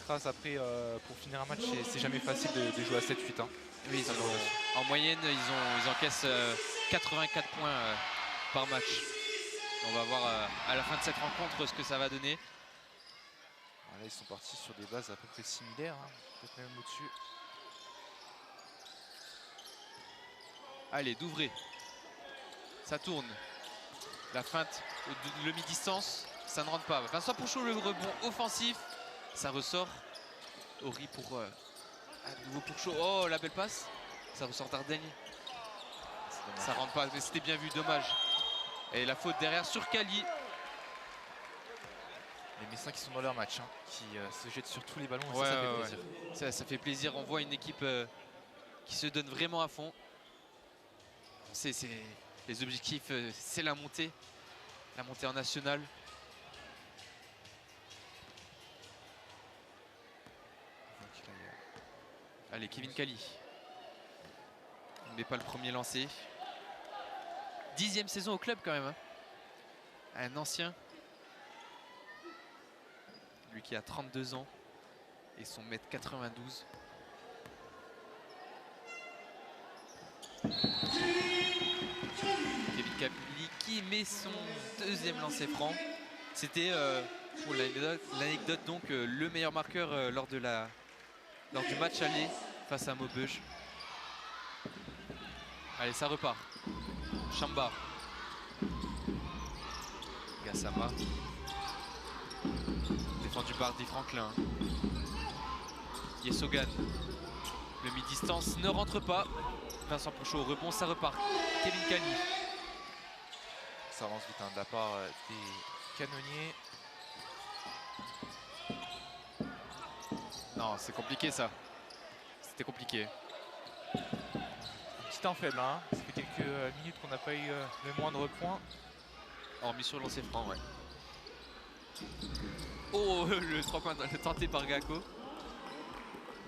traces après pour finir un match. C'est jamais facile de jouer à 7-8. Hein. Oui, en moyenne, ils encaissent 84 points par match. On va voir à la fin de cette rencontre ce que ça va donner. Là, ils sont partis sur des bases à peu près similaires, hein, peut-être même au-dessus. Allez, Douvray. Ça tourne. La feinte, le mi-distance, ça ne rentre pas. Vincent Pourchaud, le rebond offensif. Ça ressort. Horry pour à nouveau Pourchaud. Oh, la belle passe. Ça ressort d'Ardaigne. Ça rentre pas, mais c'était bien vu, dommage. Et la faute derrière sur Kali. Les Messins qui sont dans leur match, hein, qui se jettent sur tous les ballons. Ouais, ça fait plaisir. Ça fait plaisir. On voit une équipe qui se donne vraiment à fond. Les objectifs, c'est la montée en nationale. Allez, Kevin Kali. Il ne met pas le premier lancé. 10e saison au club quand même. Hein. Un ancien. Lui qui a 32 ans et son 1m92. Kevin Kali qui met son deuxième lancer franc. C'était pour l'anecdote donc le meilleur marqueur lors du match aller face à Maubeuge. Allez, ça repart. Chamba. Gassama. Défendu par Di Franklin. Yesogan. Le mi-distance ne rentre pas. Vincent Pourchaud au rebond, ça repart. Kevin Kali. Ça avance vite hein, de la part des canonniers. Non, c'est compliqué ça. C'était compliqué. Petit temps faible, hein. Ça fait quelques minutes qu'on n'a pas eu le moindre point. Hormis sur le lancer franc, ouais. Oh, le 3 points tenté par Gakko.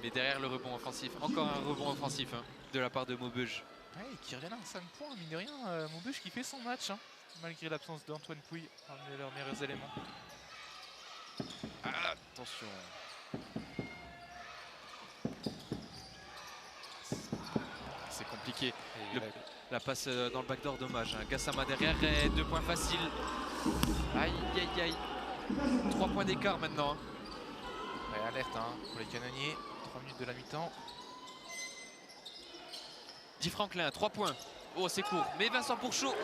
Mais derrière le rebond offensif. Encore un rebond offensif hein, de la part de Maubeuge. Ouais, qui revient à 5 points, mine de rien. Maubeuge qui fait son match, hein, malgré l'absence d'Antoine Pouille, un de leurs meilleurs éléments. Ah, attention. C'est compliqué. La passe dans le backdoor, dommage. Hein. Gassama derrière et 2 points faciles. Aïe, aïe, aïe. 3 points d'écart maintenant. Ouais, alerte hein, pour les canonniers. 3 minutes de la mi-temps. Di Franklin, 3 points. Oh, c'est court. Mais Vincent Pourchaud,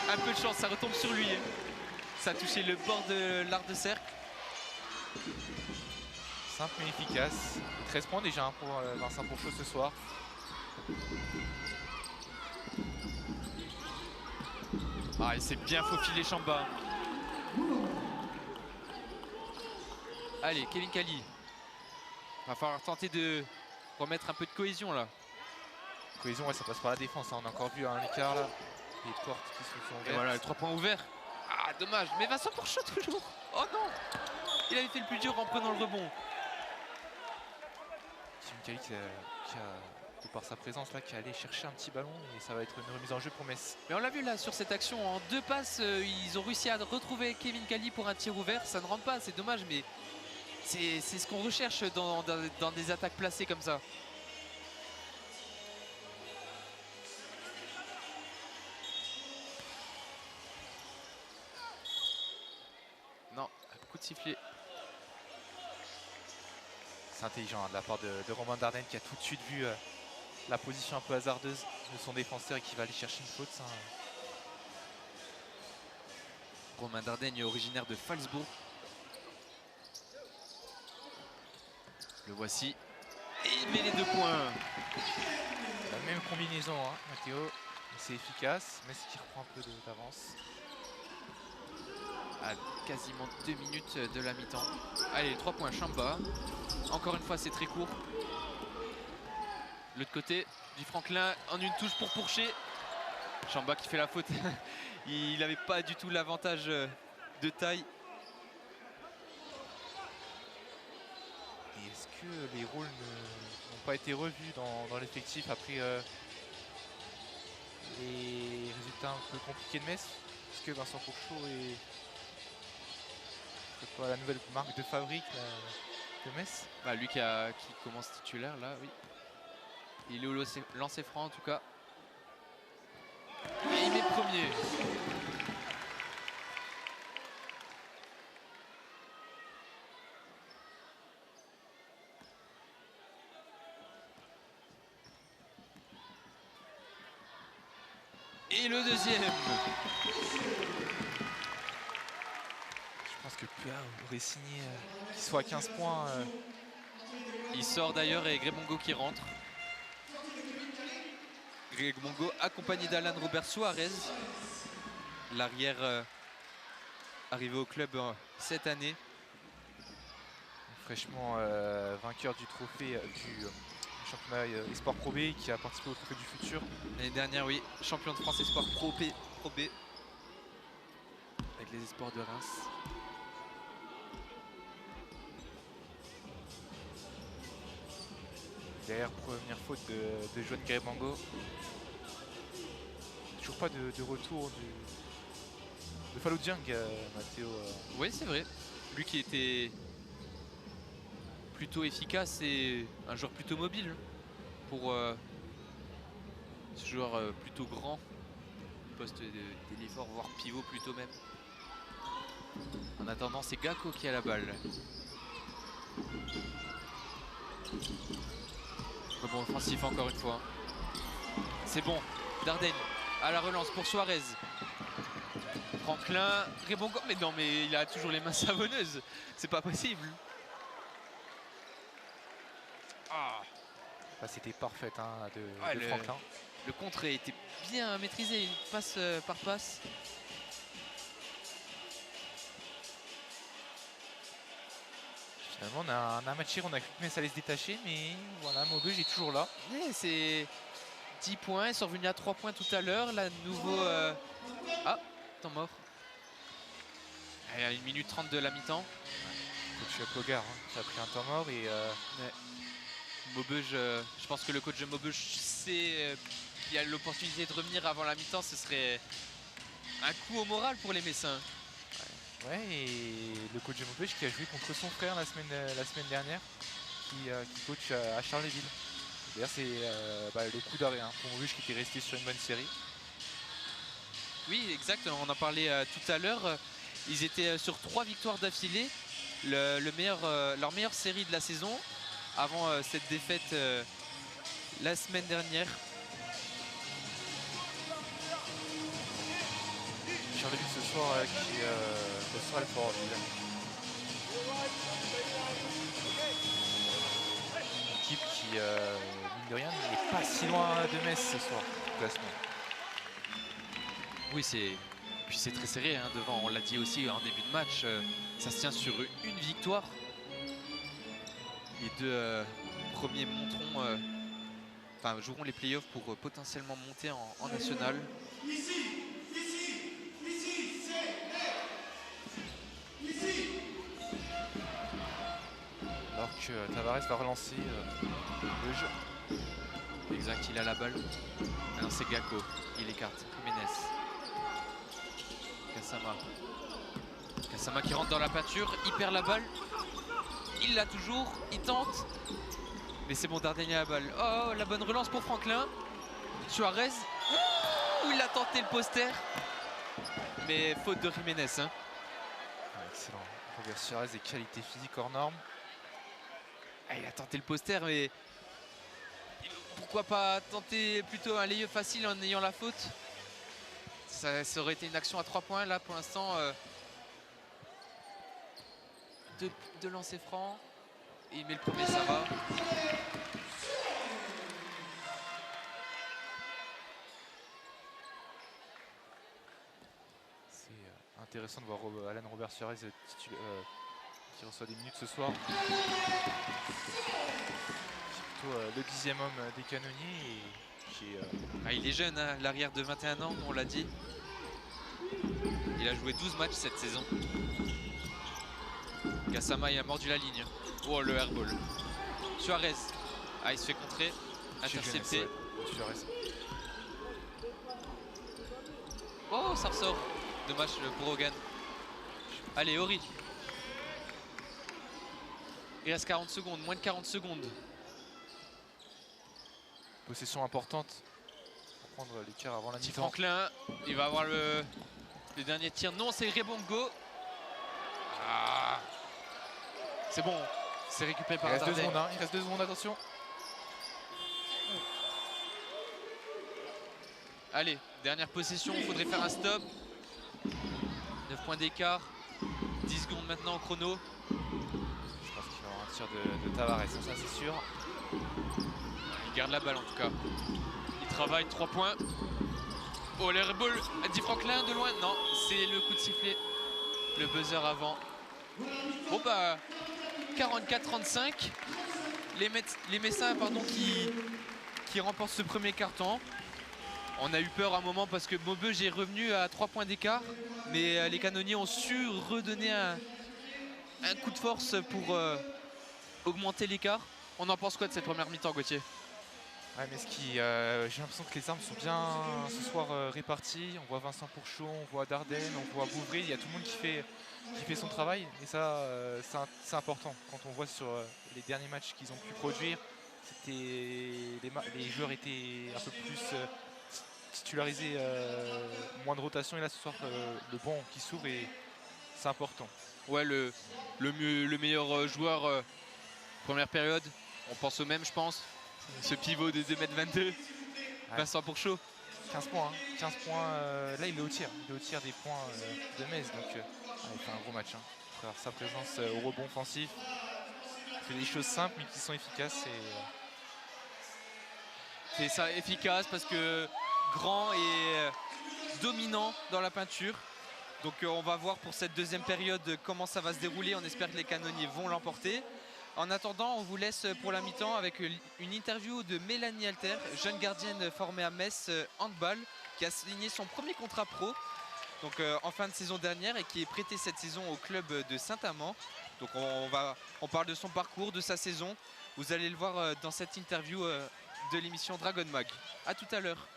un peu de chance, ça retombe sur lui. Ça a touché le bord de l'arc de cercle. Simple mais efficace. 13 points déjà hein, pour Vincent Pourchaud ce soir. Ah, il s'est bien faufilé Chamba. Allez, Kevin Kali. Va falloir tenter de remettre un peu de cohésion là. Cohésion, ouais, ça passe par la défense. Hein. On a encore vu un écart là. Les portes qui se sont ouvertes. Et voilà, les 3 points ouverts. Ah, dommage. Mais Vincent Pourchaud toujours. Oh non. Il avait fait le plus dur en prenant le rebond. Kevin Kali qui a, de par sa présence là, qui est allé chercher un petit ballon et ça va être une remise en jeu pour Metz. Mais on l'a vu là sur cette action, en 2 passes, ils ont réussi à retrouver Kevin Kali pour un tir ouvert. Ça ne rentre pas, c'est dommage, mais c'est ce qu'on recherche dans des attaques placées comme ça. Non, coup de sifflet. C'est intelligent hein, de la part de Romain Dardenne qui a tout de suite vu la position un peu hasardeuse de son défenseur et qui va aller chercher une faute. Ça, Romain Dardenne est originaire de Falsbourg. Le voici. Et il met les 2 points. la même combinaison, hein, Mathéo. C'est efficace, mais c'est qui reprend un peu d'avance. À quasiment 2 minutes de la mi-temps. Allez, 3 points, Chamba. Encore une fois, c'est très court. L'autre côté, Di Franklin en une touche pour Pourchet. Chamba qui fait la faute. Il n'avait pas du tout l'avantage de taille. Et est-ce que les rôles n'ont pas été revus dans l'effectif après les résultats un peu compliqués de Metz. Est-ce que Vincent Courchaud est quoi, la nouvelle marque de fabrique là, de Metz? Bah, lui qui commence titulaire là, oui. Il est au lancer franc en tout cas. Et il met premier. Et le deuxième. Je pense que Pua aurait signé qu'il soit à 15 points. Il sort d'ailleurs et Grémongo qui rentre. Grémongo accompagné d'Alan Robert Suarez. L'arrière arrivé au club cette année. Fraîchement vainqueur du trophée du championnat Espoir Pro B qui a participé au trophée du futur. L'année dernière, oui, champion de France Espoir Pro B avec les Espoirs de Reims. Derrière, première faute de Joan Grémongo. Toujours pas de retour de Falou Dieng, Mathéo. Oui, c'est vrai. Lui qui était plutôt efficace et un joueur plutôt mobile pour ce joueur plutôt grand, poste d'effort, voire pivot plutôt même. En attendant, c'est Gakko qui a la balle. Rebond offensif encore une fois. C'est bon. Dardenne à la relance pour Suarez. Franklin, Grémongo. Mais non, mais il a toujours les mains savonneuses. C'est pas possible. Ah. Bah, c'était parfait hein, de le Franklin. Le contre a été bien maîtrisé, une passe par passe. Finalement, on a un match tir, on a cru que Metz allait se détacher, mais voilà, Maubeuge est toujours là. Ouais, c'est 10 points, ils sont revenus à 3 points tout à l'heure. Là, nouveau. Ah, temps mort. Allez, à 1 minute 30 de la mi-temps. Coach Pogard qui a pris un temps mort et. Ouais. Maubeuge, je pense que le coach de Maubeuge sait qu'il y a l'opportunité de revenir avant la mi-temps. Ce serait un coup au moral pour les Messins. Ouais, et le coach de Maubeuge qui a joué contre son frère la semaine dernière, qui coach à Charleville. D'ailleurs, c'est le coup d'arrêt pour Maubeuge qui était resté sur une bonne série. Oui, exact, on en parlait tout à l'heure. Ils étaient sur 3 victoires d'affilée, leur meilleure série de la saison, avant cette défaite la semaine dernière. Charleville ce soir qui reçoit le Fort-Ville. Une équipe qui, mine de rien, n'est pas si loin de Metz ce soir, au classement. Oui, puis c'est très serré devant, on l'a dit aussi en début de match, ça se tient sur une victoire. Les deux premiers joueront les playoffs pour potentiellement monter en national. Alors que Tavares va relancer le jeu. Exact, il a la balle. Maintenant c'est Gakko, il écarte Jiménez. Gassama qui rentre dans la peinture, il perd la balle. Il l'a toujours, il tente. Mais c'est bon, Dardenne a la balle. Oh, la bonne relance pour Franklin. Suarez. Ouh, il a tenté le poster. Mais faute de Jiménez. Excellent. Robert Suarez des qualités physiques hors normes. Ah, il a tenté le poster, mais pourquoi pas tenter plutôt un layup facile en ayant la faute. Ça aurait été une action à 3 points. Là, pour l'instant, deux lancers francs. Et il met le premier, ça va. C'est intéressant de voir Alan Robert Suarez qui reçoit des minutes ce soir. C'est plutôt le 10e homme des canonniers. Il est jeune, l'arrière de 21 ans, on l'a dit. Il a joué 12 matchs cette saison. Gassama, il a mordu la ligne. Oh, le airball. Suarez. Ah, il se fait contrer. Intercepté. Suarez. Oh, ça ressort. Dommage pour Hogan. Allez, Ori. Il reste 40 secondes, moins de 40 secondes. Possession importante pour prendre l'écart avant la Petit mi-temps. Franklin, il va avoir le dernier tir. Non, c'est Rebongo. Ah. C'est bon, c'est récupéré Il par reste 2 Dardenne. secondes, hein. Il reste 2 secondes, attention. Allez, dernière possession, il faudrait faire un stop. 9 points d'écart. 10 secondes maintenant au chrono. Je pense qu'il va y avoir un tir de Tavares, ça c'est sûr. Il garde la balle en tout cas. Il travaille 3 points. Oh, le ball, Andy Franklin de loin. Non, c'est le coup de sifflet. Le buzzer avant. Bon bah, 44-35. Les Messins pardon, qui remportent ce premier carton. On a eu peur à un moment parce que Maubeuge est revenu à 3 points d'écart. Mais les canonniers ont su redonner un coup de force pour augmenter l'écart. On en pense quoi de cette première mi-temps, Gauthier? Ouais, mais j'ai l'impression que les armes sont bien ce soir réparties. On voit Vincent Pourchaud, on voit Dardenne, on voit Bouvry. Il y a tout le monde qui fait son travail. Et ça, c'est important. Quand on voit sur les derniers matchs qu'ils ont pu produire, les joueurs étaient un peu plus titularisés, moins de rotation. Et là, ce soir, le banc qui s'ouvre et c'est important. Ouais, le meilleur joueur première période, on pense au même, je pense. Ce pivot de 2,22 m, Vincent Pourchaud. 15 points, hein. 15 points. Là, il est au tir. Il est au tir des points de Metz. Donc, il fait un gros match. Hein. Alors, sa présence au rebond offensif. Il fait des choses simples mais qui sont efficaces. C'est ça, efficace parce que grand et dominant dans la peinture. Donc on va voir pour cette deuxième période comment ça va se dérouler. On espère que les canonniers vont l'emporter. En attendant, on vous laisse pour la mi-temps avec une interview de Mélanie Alter, jeune gardienne formée à Metz handball, qui a signé son premier contrat pro donc, en fin de saison dernière et qui est prêtée cette saison au club de Saint-Amand. Donc on parle de son parcours, de sa saison. Vous allez le voir dans cette interview de l'émission Dragon Mag. A tout à l'heure.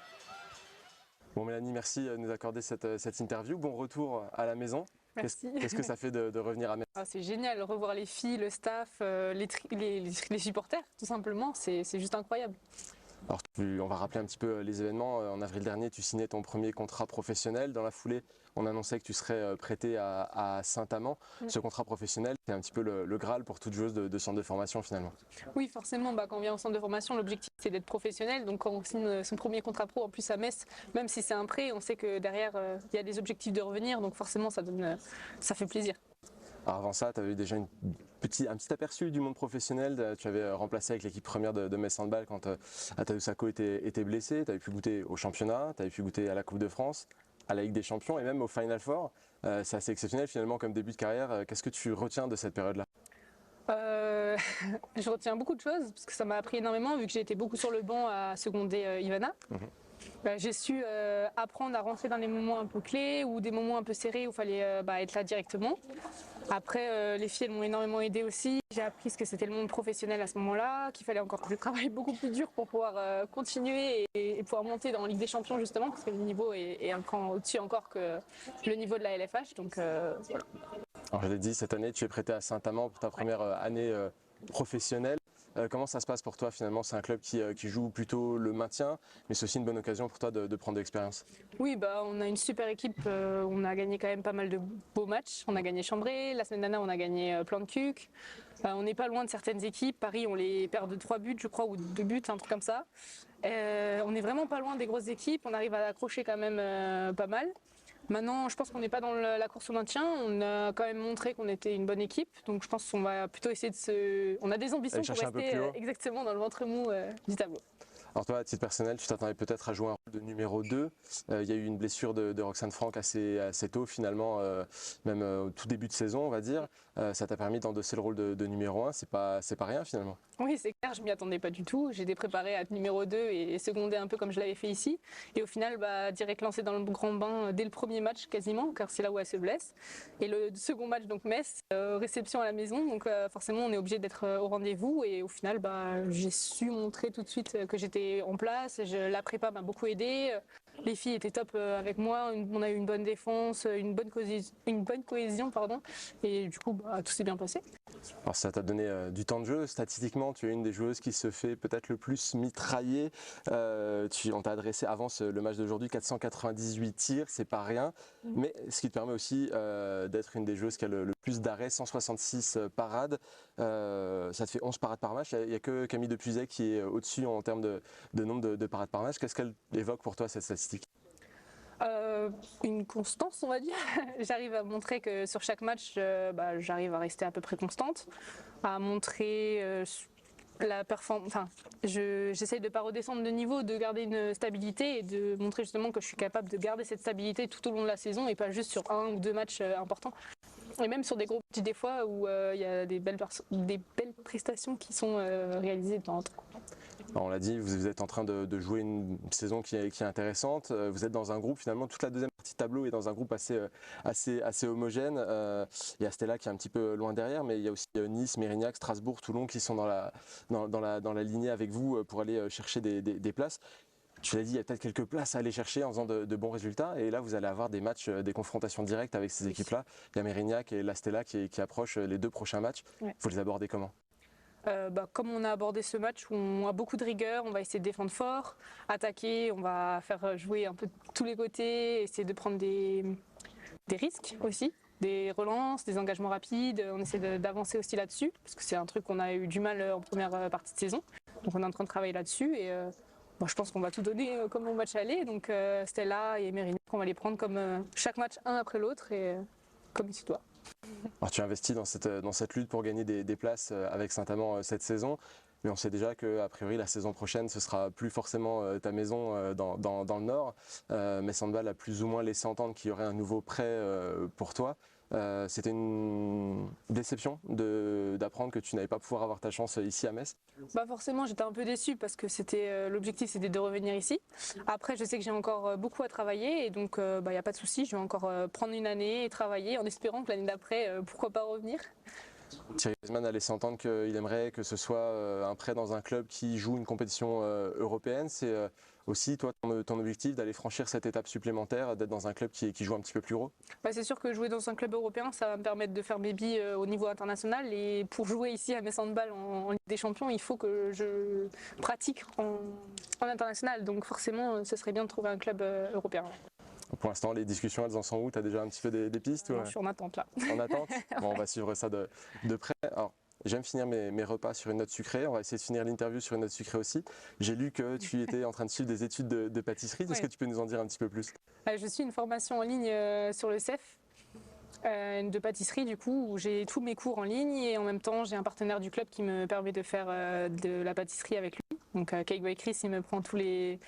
Bon Mélanie, merci de nous accorder cette interview. Bon retour à la maison. Merci. Qu'est-ce que ça fait de revenir à Metz? C'est génial, revoir les filles, le staff, les supporters, tout simplement, c'est juste incroyable. Alors on va rappeler un petit peu les événements. En avril dernier, tu signais ton premier contrat professionnel. Dans la foulée, on annonçait que tu serais prêté à Saint-Amand. Ce contrat professionnel, c'est un petit peu le Graal pour toute joueuse de centre de formation finalement. Oui, forcément, quand on vient au centre de formation, l'objectif c'est d'être professionnel. Donc quand on signe son premier contrat pro, en plus à Metz, même si c'est un prêt, on sait que derrière, il y a des objectifs de revenir. Donc forcément, ça fait plaisir. Alors avant ça, tu avais déjà un petit aperçu du monde professionnel. Tu avais remplacé avec l'équipe première de Metz Handball quand Atadou Sakho était blessé. Tu avais pu goûter au championnat, tu avais pu goûter à la Coupe de France, à la Ligue des Champions et même au Final Four. C'est assez exceptionnel finalement comme début de carrière. Qu'est-ce que tu retiens de cette période-là? Je retiens beaucoup de choses parce que ça m'a appris énormément vu que j'ai été beaucoup sur le banc à seconder Ivana. J'ai su apprendre à rentrer dans les moments un peu clés ou des moments un peu serrés où il fallait être là directement. Après, les filles elles m'ont énormément aidée aussi. J'ai appris ce que c'était le monde professionnel à ce moment-là, qu'il fallait encore que je travaille beaucoup plus dur pour pouvoir continuer et pouvoir monter dans la Ligue des Champions justement parce que le niveau est un cran au-dessus encore que le niveau de la LFH. Donc voilà. Alors je l'ai dit, cette année tu es prêté à Saint-Amand pour ta première année professionnelle. Comment ça se passe pour toi finalement? C'est un club qui joue plutôt le maintien, mais c'est aussi une bonne occasion pour toi de prendre de l'expérience. Oui, on a une super équipe, on a gagné quand même pas mal de beaux matchs. On a gagné Chambray, la semaine dernière on a gagné Plantecuq. On n'est pas loin de certaines équipes, Paris on les perd de 3 buts je crois, ou 2 buts, un truc comme ça. On n'est vraiment pas loin des grosses équipes, on arrive à accrocher quand même pas mal. Maintenant, je pense qu'on n'est pas dans la course au maintien. On a quand même montré qu'on était une bonne équipe. Donc, je pense qu'on va plutôt essayer On a des ambitions pour rester exactement dans le ventre mou du tableau. Alors toi, à titre personnel, tu t'attendais peut-être à jouer un rôle de numéro 2. Il y a eu une blessure de Roxane Franck assez tôt finalement, même au tout début de saison, on va dire. Ça t'a permis d'endosser le rôle de numéro 1. C'est pas rien finalement. Oui, c'est clair, je m'y attendais pas du tout. J'étais préparée à être numéro 2 et seconder un peu comme je l'avais fait ici. Et au final, direct lancée dans le grand bain dès le premier match quasiment, car c'est là où elle se blesse. Et le second match, donc Metz, réception à la maison. Donc forcément, on est obligé d'être au rendez-vous. Et au final, j'ai su montrer tout de suite que j'étais en place. La prépa m'a beaucoup aidée. Les filles étaient top avec moi, on a eu une bonne défense, une bonne cohésion, pardon, et du coup tout s'est bien passé. Alors ça t'a donné du temps de jeu, statistiquement tu es une des joueuses qui se fait peut-être le plus mitrailler. On t'a adressé avant le match d'aujourd'hui 498 tirs, c'est pas rien, mais ce qui te permet aussi d'être une des joueuses qui a le plus d'arrêts, 166 parades, ça te fait 11 parades par match. Il n'y a que Camille Depuzet qui est au-dessus en termes de nombre de parades par match. Qu'est-ce qu'elle évoque pour toi cette statistique? Une constance, on va dire. J'arrive à montrer que sur chaque match, j'arrive à rester à peu près constante, à montrer la performance. Enfin, j'essaye de ne pas redescendre de niveau, de garder une stabilité et de montrer justement que je suis capable de garder cette stabilité tout au long de la saison et pas juste sur 1 ou 2 matchs importants. Et même sur des gros petits des fois où il y a des belles prestations qui sont réalisées de temps en temps. On l'a dit, vous êtes en train de jouer une saison qui est intéressante. Vous êtes dans un groupe, finalement, toute la deuxième partie de tableau est dans un groupe assez homogène. Il y a Stella qui est un petit peu loin derrière, mais il y a aussi Nice, Mérignac, Strasbourg, Toulon qui sont dans la lignée avec vous pour aller chercher des places. Tu l'as dit, il y a peut-être quelques places à aller chercher en faisant de bons résultats. Et là, vous allez avoir des matchs, des confrontations directes avec ces équipes-là. Il y a Mérignac et la Stella qui approchent les 2 prochains matchs. Ouais. Vous les abordez comment? Comme on a abordé ce match où on a beaucoup de rigueur, on va essayer de défendre fort, attaquer, on va faire jouer un peu de tous les côtés, essayer de prendre des risques aussi, des relances, des engagements rapides, on essaie d'avancer aussi là-dessus, parce que c'est un truc qu'on a eu du mal en première partie de saison, donc on est en train de travailler là-dessus et je pense qu'on va tout donner comme au match aller, donc Stella et Mérignac, on va les prendre comme chaque match un après l'autre et comme il se doit. Alors tu investis dans cette lutte pour gagner des places avec Saint-Amand cette saison, mais on sait déjà qu'a priori la saison prochaine ce sera plus forcément ta maison dans le Nord. Metz Handball a plus ou moins laissé entendre qu'il y aurait un nouveau prêt pour toi. C'était une déception d'apprendre que tu n'allais pas pouvoir avoir ta chance ici à Metz? Forcément, j'étais un peu déçue parce que l'objectif c'était de revenir ici. Après, je sais que j'ai encore beaucoup à travailler et donc il n'y a pas de souci, je vais encore prendre une année et travailler en espérant que l'année d'après, pourquoi pas revenir. Thierry Griezmann a laissé entendre qu'il aimerait que ce soit un prêt dans un club qui joue une compétition européenne. C'est aussi toi ton objectif d'aller franchir cette étape supplémentaire, d'être dans un club qui joue un petit peu plus gros? C'est sûr que jouer dans un club européen, ça va me permettre de faire mes billes au niveau international et pour jouer ici à Metz Handball en Ligue des Champions, il faut que je pratique en international. Donc forcément, ce serait bien de trouver un club européen. Pour l'instant, les discussions, elles en sont où? Tu as déjà un petit peu des pistes? Non, je suis en attente là. En attente? Bon, on va suivre ça de près. Alors, j'aime finir mes repas sur une note sucrée. On va essayer de finir l'interview sur une note sucrée aussi. J'ai lu que tu étais en train de suivre des études de pâtisserie. Est-ce que tu peux nous en dire un petit peu plus? Je suis une formation en ligne sur le CEF de pâtisserie du coup où j'ai tous mes cours en ligne et en même temps j'ai un partenaire du club qui me permet de faire de la pâtisserie avec lui. Donc Cake by Chris, il me prend tous les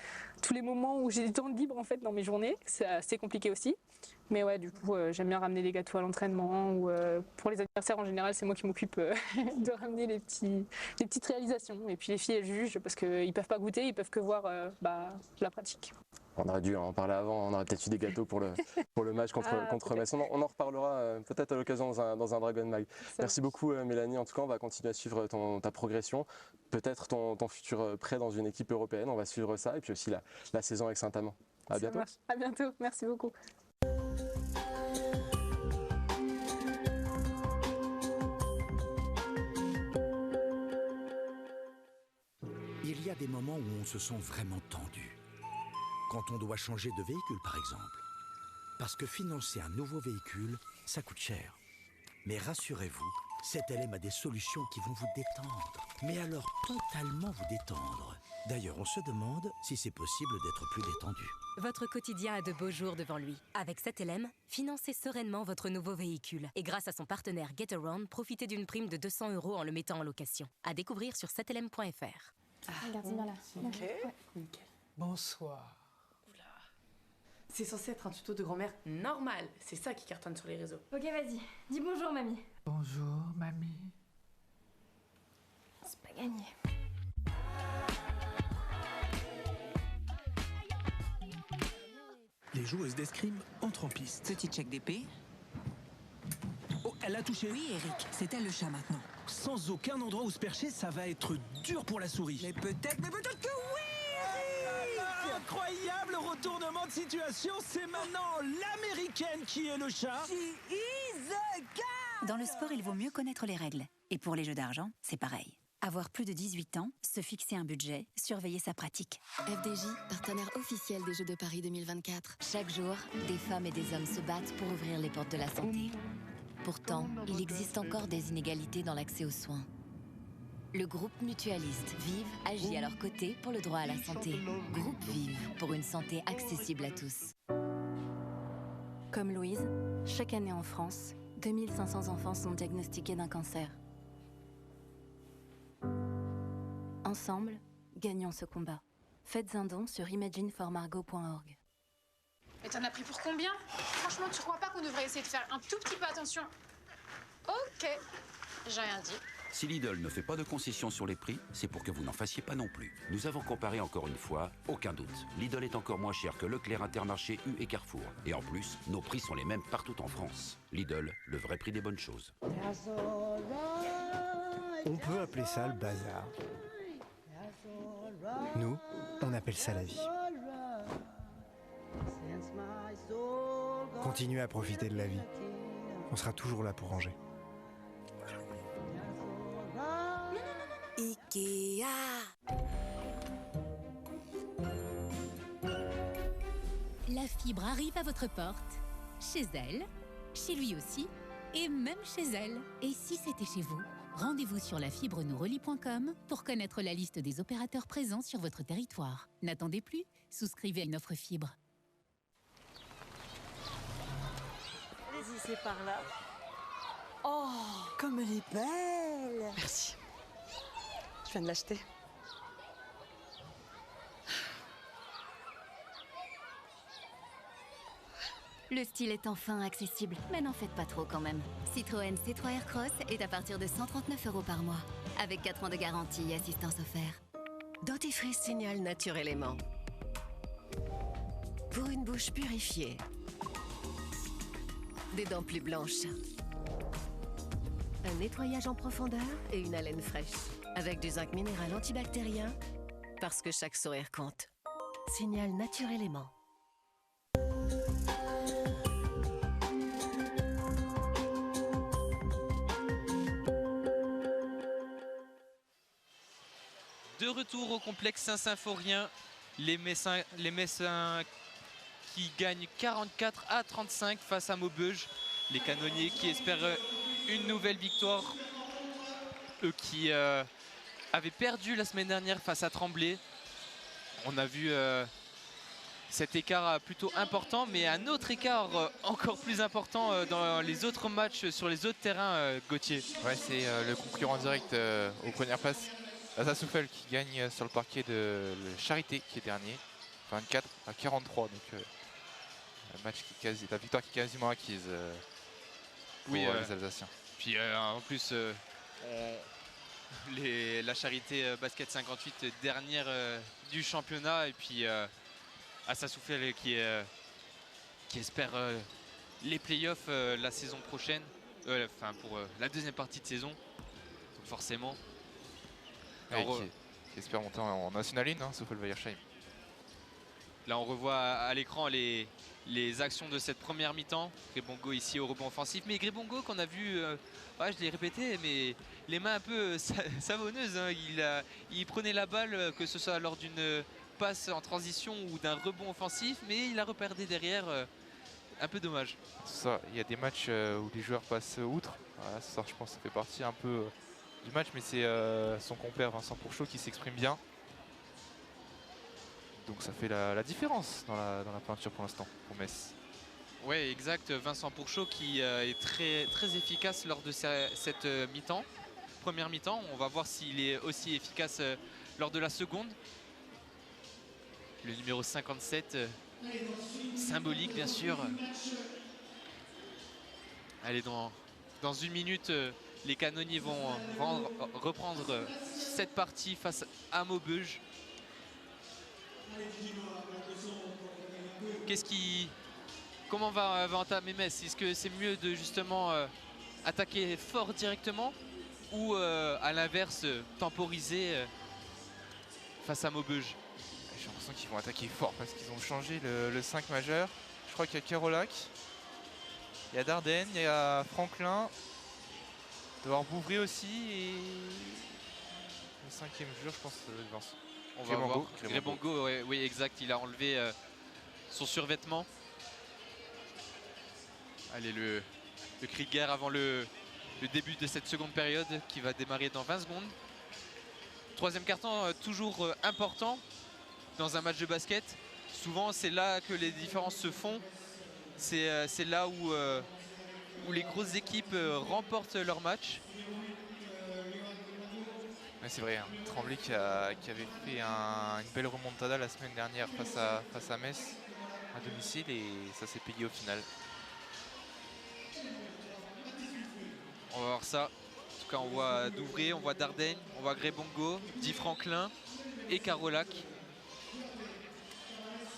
moments où j'ai du temps libre en fait dans mes journées. C'est assez compliqué aussi. Mais ouais, du coup, j'aime bien ramener des gâteaux à l'entraînement ou pour les anniversaires en général, c'est moi qui m'occupe de ramener les petites réalisations. Et puis les filles, elles jugent parce qu'ils peuvent pas goûter, ils peuvent que voir la pratique. On aurait dû en parler avant, on aurait peut-être eu des gâteaux pour le match contre Metz. On en reparlera peut-être à l'occasion dans un Dragon Mag. Merci beaucoup Mélanie, en tout cas on va continuer à suivre ta progression, peut-être ton futur prêt dans une équipe européenne, on va suivre ça et puis aussi la saison avec Saint-Amand. À bientôt. À bientôt, merci beaucoup. Il y a des moments où on se sent vraiment tendu. Quand on doit changer de véhicule, par exemple. Parce que financer un nouveau véhicule, ça coûte cher. Mais rassurez-vous, ZLM a des solutions qui vont vous détendre. Mais alors totalement vous détendre. D'ailleurs, on se demande si c'est possible d'être plus détendu. Votre quotidien a de beaux jours devant lui. Avec ZLM, financez sereinement votre nouveau véhicule. Et grâce à son partenaire GetAround, profitez d'une prime de 200 € en le mettant en location. À découvrir sur ZLM.fr. Regarde, c'est bien là. Ok. Nickel. Bonsoir. Oula. C'est censé être un tuto de grand-mère normal. C'est ça qui cartonne sur les réseaux. Ok, vas-y. Dis bonjour, mamie. Bonjour, mamie. C'est pas gagné. Les joueuses d'escrime entrent en piste. Petit check d'épée. Oh, elle a touché. Oui, Eric, c'est elle le chat maintenant. Sans aucun endroit où se percher, ça va être dur pour la souris. Mais peut-être que oui, Eric. Incroyable retournement de situation, c'est maintenant l'américaine qui est le chat. Dans le sport, il vaut mieux connaître les règles. Et pour les jeux d'argent, c'est pareil. Avoir plus de 18 ans, se fixer un budget, surveiller sa pratique. FDJ, partenaire officiel des Jeux de Paris 2024. Chaque jour, des femmes et des hommes se battent pour ouvrir les portes de la santé. Pourtant, il existe encore des inégalités dans l'accès aux soins. Le groupe mutualiste Vive agit à leur côté pour le droit à la santé. Groupe Vive, pour une santé accessible à tous. Comme Louise, chaque année en France, 2500 enfants sont diagnostiqués d'un cancer. Ensemble, gagnons ce combat. Faites un don sur imagineformargot.org. Et t'en as pris pour combien? Franchement, tu crois pas qu'on devrait essayer de faire un tout petit peu attention? Ok, j'ai rien dit. Si Lidl ne fait pas de concessions sur les prix, c'est pour que vous n'en fassiez pas non plus. Nous avons comparé encore une fois, aucun doute. Lidl est encore moins cher que Leclerc, Intermarché, U et Carrefour. Et en plus, nos prix sont les mêmes partout en France. Lidl, le vrai prix des bonnes choses. On peut appeler ça le bazar. Nous, on appelle ça la vie. Continuez à profiter de la vie. On sera toujours là pour ranger. Ikea. La fibre arrive à votre porte, chez elle, chez lui aussi, et même chez elle. Et si c'était chez vous? Rendez-vous sur lafibreNourelie.com pour connaître la liste des opérateurs présents sur votre territoire. N'attendez plus, souscrivez à une offre fibre. Allez-y, c'est par là. Oh, comme elle est belle! Merci. Je viens de l'acheter. Le style est enfin accessible, mais n'en faites pas trop quand même. Citroën C3 Aircross est à partir de 139 € par mois, avec 4 ans de garantie et assistance offerte. Dentifrice Signal Nature Élément. Pour une bouche purifiée. Des dents plus blanches. Un nettoyage en profondeur et une haleine fraîche. Avec du zinc minéral antibactérien, parce que chaque sourire compte. Signal Nature Élément. De retour au complexe Saint-Symphorien, les Messins qui gagnent 44-35 face à Maubeuge. Les canonniers qui espèrent une nouvelle victoire. Eux qui avaient perdu la semaine dernière face à Tremblay. On a vu cet écart plutôt important, mais un autre écart encore plus important dans les autres matchs sur les autres terrains, Gauthier. Ouais, c'est le concurrent direct aux premières places. Assoufel qui gagne sur le parquet de Charité qui est dernier, 24 à 43. Donc la victoire qui est quasiment acquise pour les Alsaciens. Puis en plus, la Charité Basket 58 dernière du championnat, et puis Assoufel qui espère les playoffs la saison prochaine, pour la deuxième partie de saison. Donc forcément. Qui espère monter en National 1, Soufel Weiersheim. Là on revoit à l'écran les actions de cette première mi-temps. Grébongo ici au rebond offensif, mais Grébongo qu'on a vu, je l'ai répété, mais les mains un peu savonneuses, hein. Il prenait la balle, que ce soit lors d'une passe en transition ou d'un rebond offensif, mais il a reperdé derrière, un peu dommage. Ça, il y a des matchs où les joueurs passent outre. Voilà, ce soir je pense que ça fait partie un peu du match, mais c'est son compère Vincent Pourchaud qui s'exprime bien. Donc ça fait la différence dans la peinture pour l'instant pour Metz. Oui, exact. Vincent Pourchaud qui est très, très efficace lors de cette mi-temps. Première mi-temps, on va voir s'il est aussi efficace lors de la seconde. Le numéro 57, symbolique bien sûr. Allez, dans une minute, les canonniers vont reprendre cette partie face à Maubeuge. Comment va entamer Metz? Est-ce que c'est mieux de justement attaquer fort directement ou à l'inverse temporiser face à Maubeuge? l'impression qu'ils vont attaquer fort parce qu'ils ont changé le 5 majeur. Je crois qu'il y a Karolak, il y a Dardenne, il y a Franklin, il doit y avoir Bouvry aussi et le 5e joueur, je pense, Vincent. On va voir. Grébango, ouais, oui, exact. Il a enlevé son survêtement. Allez, le cri de guerre avant le début de cette seconde période qui va démarrer dans 20 secondes. Troisième carton, toujours important dans un match de basket. Souvent, c'est là que les différences se font. C'est là où les grosses équipes remportent leur match. Ouais, c'est vrai, hein. Tremblay qui avait fait une belle remontada la semaine dernière face à Metz à domicile et ça s'est payé au final. On va voir ça. En tout cas, on voit Douvray, on voit Dardenne, on voit Grébango, Di Franklin et Karolak.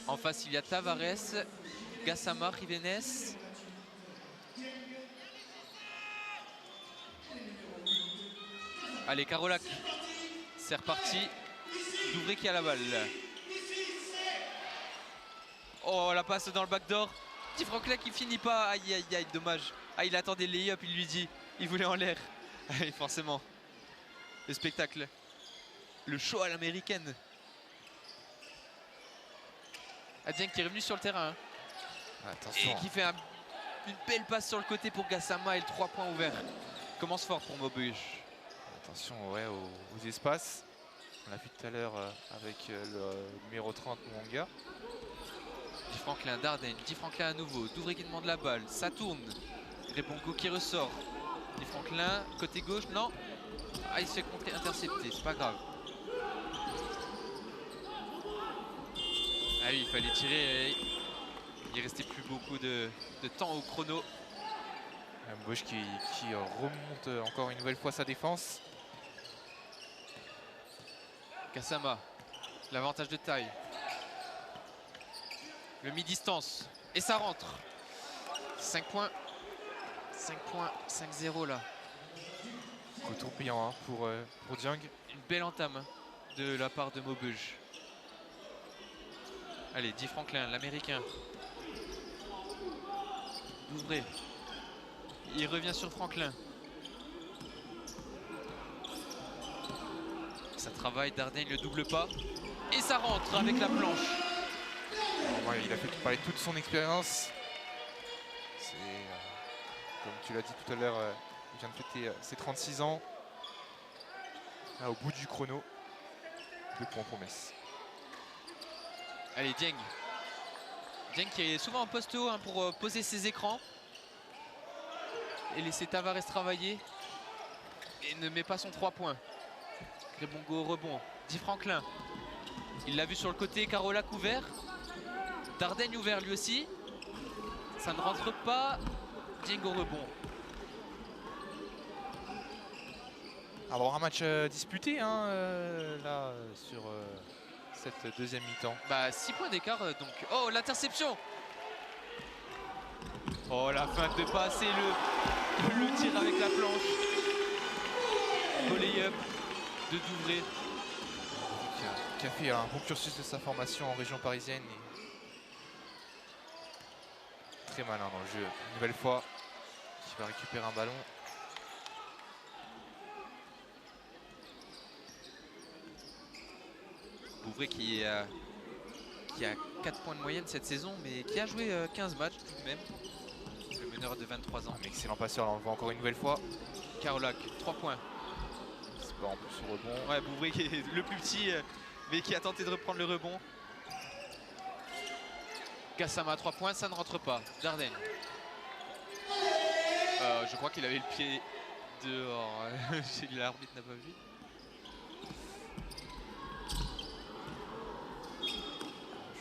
En face, il y a Tavares, Gassama, Jiménez. Allez, Karolak, c'est reparti. Douvray qui a la balle. Oh, la passe dans le backdoor. Di Franklin qui finit pas. Aïe, aïe, aïe, dommage. Ah, il attendait le lay-up, il lui dit. Il voulait en l'air. Et forcément, le spectacle. Le show à l'américaine. Dieng qui est revenu sur le terrain. Attention. Et qui fait une belle passe sur le côté pour Gassama et le 3 points ouvert. Commence fort pour Maubeuge. Attention ouais, aux espaces. On l'a vu tout à l'heure avec le numéro 30 Mwanga. Di Franklin, Dardenne, Di Franklin à nouveau. Douvray qui demande la balle. Ça tourne. Grébango qui ressort. Di Franklin, côté gauche, non. Ah, il se fait intercepter, c'est pas grave. Ah oui, il fallait tirer. Il restait plus beaucoup de temps au chrono. Bosch qui remonte encore une nouvelle fois sa défense. Gassama, l'avantage de taille. Le mi-distance. Et ça rentre. 5 points. 5 points, 5-0 là. Retour payant hein, pour Dieng. Une belle entame de la part de Maubeuge. Allez, Di Franklin, l'américain. Douvray. Il revient sur Franklin. Ça travaille, Dardenne le double pas. Et ça rentre avec la planche. Ouais, il a fait parler toute son expérience. C'est comme tu l'as dit tout à l'heure, il vient de fêter ses 36 ans. Là, au bout du chrono. 2 points pour Metz. Allez, Dieng. Dieng qui est souvent en poste haut hein, pour poser ses écrans. Et laisser Tavares travailler. Et ne met pas son 3 points. Grébango au rebond. Di Franklin. Il l'a vu sur le côté, Karolak ouvert. Dardenne ouvert lui aussi. Ça ne rentre pas. Dieng au rebond. Alors un match disputé hein, là sur cette deuxième mi-temps. Bah 6 points d'écart donc. Oh l'interception. Oh la fin de passe et le tir avec la planche. Volley-up de Douvray. Qui a fait un bon cursus de sa formation en région parisienne. Et très malin dans le jeu. Une nouvelle fois, qui va récupérer un ballon. Douvray qui a 4 points de moyenne cette saison, mais qui a joué 15 matchs tout de même. Le meneur de 23 ans. Un excellent passeur, là on le voit encore une nouvelle fois. Karolak, 3 points. C'est pas en plus au rebond. Ouais, Douvray qui est le plus petit, mais qui a tenté de reprendre le rebond. Gassama, 3 points, ça ne rentre pas. Dardenne. Je crois qu'il avait le pied dehors. L'arbitre n'a pas vu.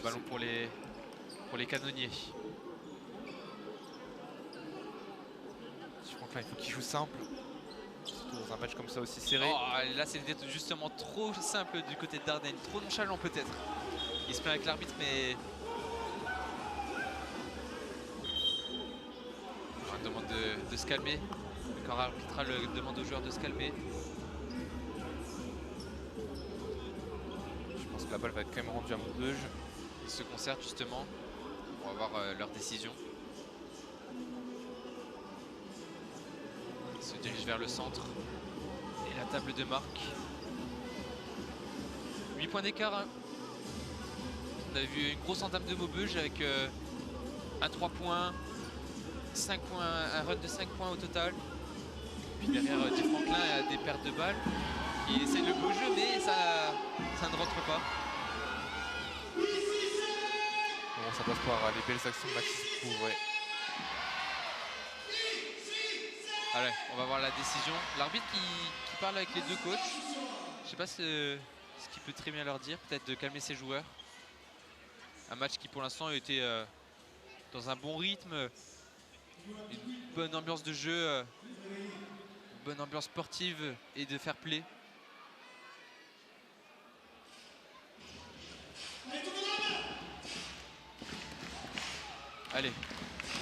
Ballon pour les canonniers. Je crois que là il faut qu'il joue simple. Surtout dans un match comme ça aussi serré. Oh, là c'était justement trop simple du côté de Dardenne. Trop nonchalant peut-être. Il se plaint avec l'arbitre mais... On demande de se calmer. Le corps arbitral demande aux joueurs de se calmer. Je pense que la balle va être quand même rendue à Maubeuge. Ils se concertent justement pour avoir leur décision. Ils se dirigent vers le centre. Et la table de marque. 8 points d'écart. Hein. On a vu une grosse entame de Maubeuge avec un 3 points, 5 points, un run de 5 points au total. Puis derrière, Di Franklin a des pertes de balles. Il essaie le beau jeu, mais ça ne rentre pas. Bon, ça passe par les belles actions de Maxime Couvret. Allez, on va voir la décision. L'arbitre qui parle avec les deux coachs. Je sais pas ce qu'il peut très bien leur dire. Peut-être de calmer ses joueurs. Un match qui pour l'instant a été dans un bon rythme. Une bonne ambiance de jeu. Une bonne ambiance sportive et de fair play. Allez,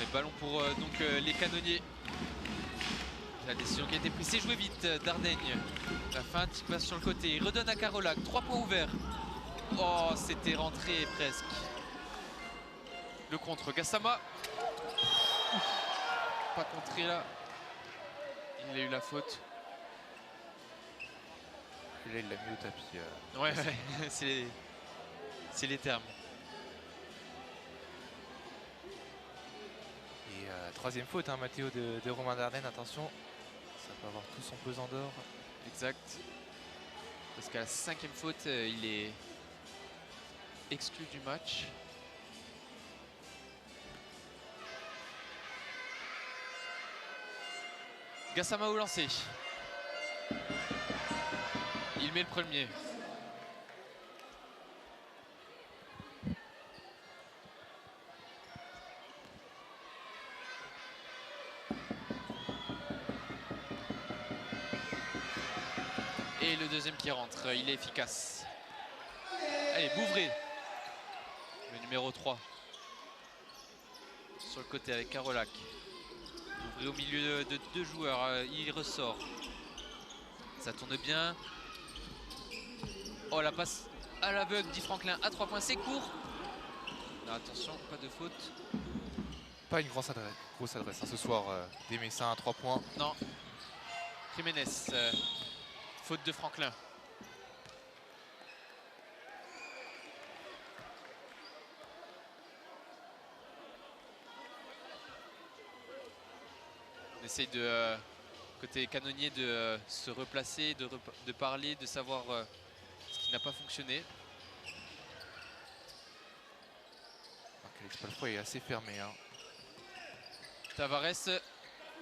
le ballon pour donc, les canonniers. La décision qui a été prise, c'est joué vite, Dardaigne. La feinte qui passe sur le côté, il redonne à Carolac, 3 points ouverts. Oh, c'était rentré presque. Le contre, Gassama. Pas contré là. Il a eu la faute. Et là, il l'a mis au tapis. Ouais, c'est les termes. Et troisième faute, hein, Mathéo de Romain Dardenne, attention. Ça peut avoir tout son pesant d'or. Exact. Parce qu'à la 5e faute, il est exclu du match. Gassama au lancer. Il met le premier. Et le deuxième qui rentre, il est efficace. Allez, Bouvray, le numéro 3. Sur le côté avec Carolac. Bouvray au milieu de deux joueurs, il ressort. Ça tourne bien. Oh, la passe à l'aveugle, Di Franklin à 3 points, c'est court. Non, attention, pas de faute. Pas une grosse adresse hein, ce soir des Messins à 3 points. Non. Jiménez, faute de Franklin. On essaye de, côté canonnier, de se replacer, de parler, de savoir ce qui n'a pas fonctionné. Alex Palfroy est assez fermé. Hein. Tavares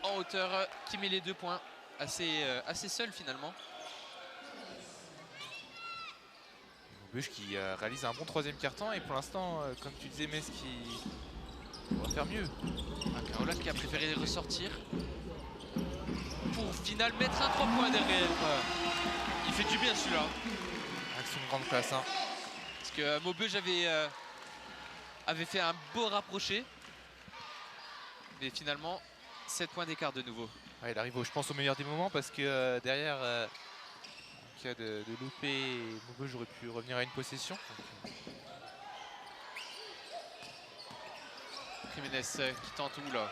en hauteur qui met les 2 points. Assez seul finalement. Maubeuge qui réalise un bon troisième quart-temps et pour l'instant, comme tu disais, Metz qui va faire mieux. Carolac qui a préféré ressortir pour au final mettre un 3 points derrière. Il fait du bien celui-là. Action de grande classe. Hein. Parce que Maubeuge avait fait un beau rapproché. Mais finalement, 7 points d'écart de nouveau. Ouais, il arrive, je pense, au meilleur des moments parce que derrière, en cas de louper, Maubeuge aurait pu revenir à une possession. Jiménez qui tente où là,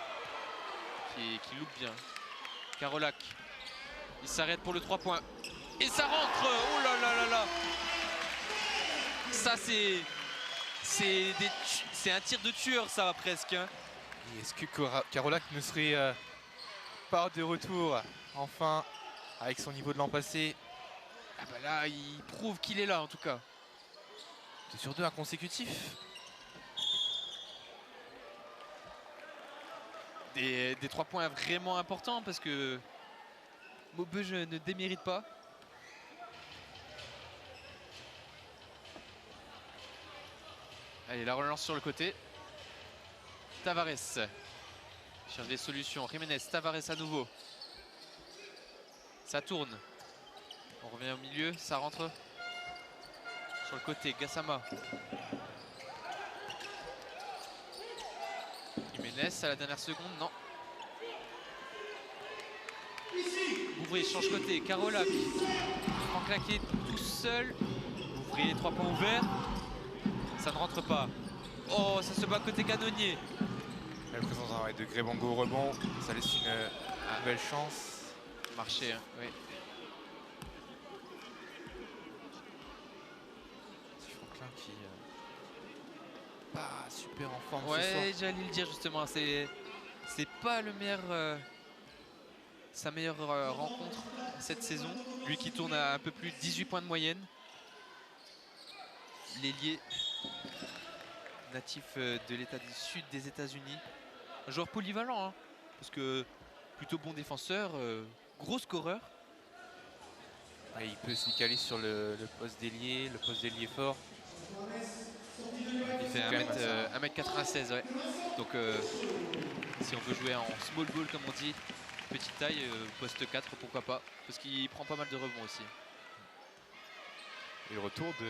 qui loupe bien. Carolac, il s'arrête pour le 3 points. Et ça rentre. Oh là là là là. Ça c'est un tir de tueur ça presque. Hein. Est-ce que Carolac ne serait pas de retour enfin avec son niveau de l'an passé? Ah bah là il prouve qu'il est là en tout cas. C'est sur 2 inconsécutifs. Des 3 points vraiment importants parce que Maubeuge ne démérite pas. Allez, la relance sur le côté. Tavares cherche des solutions. Jiménez, Tavares à nouveau. Ça tourne. On revient au milieu, ça rentre. Sur le côté, Gassama. Jiménez à la dernière seconde, non. Bouvray change côté, Carolac. Franklin qui est tout seul. Ouvrier, 3 points ouverts. Ça ne rentre pas. Oh, ça se bat côté canonnier. La présence de Grébango au rebond, ça laisse une belle chance. Marché, hein, oui. Franklin qui pas super en forme ce soir. Ouais, j'allais le dire justement. C'est pas le meilleur, sa meilleure rencontre cette saison. Lui qui tourne à un peu plus de 18 points de moyenne. L'ailier natif de l'état du sud des États-Unis. Un joueur polyvalent, hein, parce que plutôt bon défenseur, gros scoreur. Ouais, il peut se caler sur le poste d'ailier, le poste d'ailier fort. Il fait 1m96, ouais. Donc si on veut jouer en small ball comme on dit, petite taille, poste 4, pourquoi pas, parce qu'il prend pas mal de rebonds aussi. Et le retour de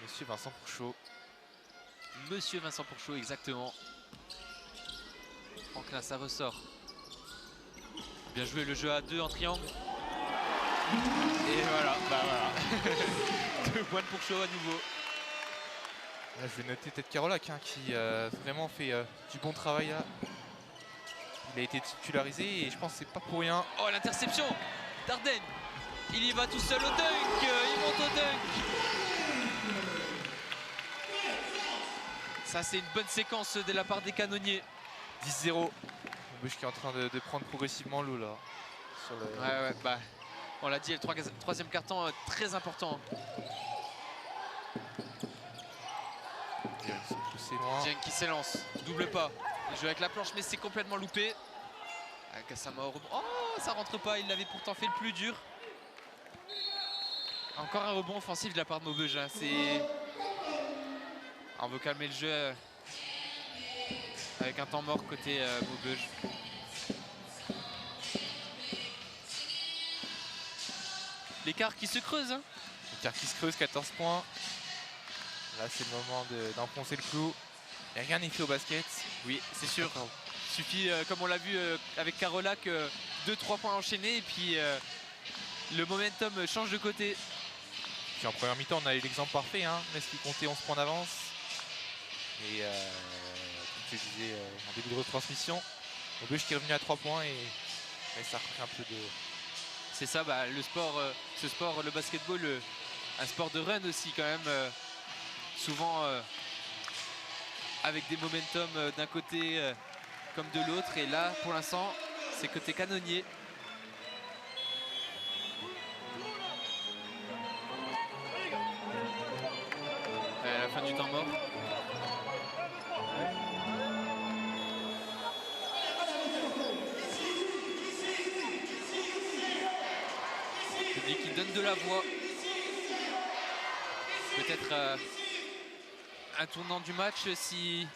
monsieur Vincent Pourchaud. Monsieur Vincent Pourchaud, exactement. Franklin, ça ressort. Bien joué le jeu à 2 en triangle. Et voilà, bah voilà. 2 points de Pourchaud à nouveau. Là, je vais noter peut-être Carolac hein, qui vraiment fait du bon travail là. Il a été titularisé et je pense que c'est pas pour rien. Oh, l'interception d'Ardenne. Il y va tout seul au dunk. Il monte au dunk. Ça, c'est une bonne séquence de la part des canonniers. 10-0. Bush qui est en train de prendre progressivement l'eau là. Sur le... Ouais, bah, on l'a dit, le troisième carton très important. Dieng qui s'élance, double pas. Il joue avec la planche, mais c'est complètement loupé. Gassama au rebond. Oh, ça rentre pas, il l'avait pourtant fait le plus dur. Encore un rebond offensif de la part de Maubeuge. Hein. On veut calmer le jeu avec un temps mort côté Maubeuge. L'écart qui se creuse. Hein. L'écart qui se creuse, 14 points. Là, c'est le moment d'enfoncer le clou. Et rien n'est fait au basket. Oui, c'est sûr. Il suffit, comme on l'a vu avec Carolac, 2-3 points enchaînés et puis le momentum change de côté. Puis en première mi-temps, on a eu l'exemple parfait. Hein. Metz qui comptait 11 points d'avance. Et comme je disais en début de retransmission, Maubeuge qui est revenu à 3 points et ça a repris un peu de... C'est ça, bah, le sport, ce sport, le basketball, un sport de run aussi quand même. Souvent avec des momentum d'un côté comme de l'autre. Et là, pour l'instant, c'est côté canonnier. À la fin du temps mort. Le public qui donne de la voix. Peut-être un tournant du match si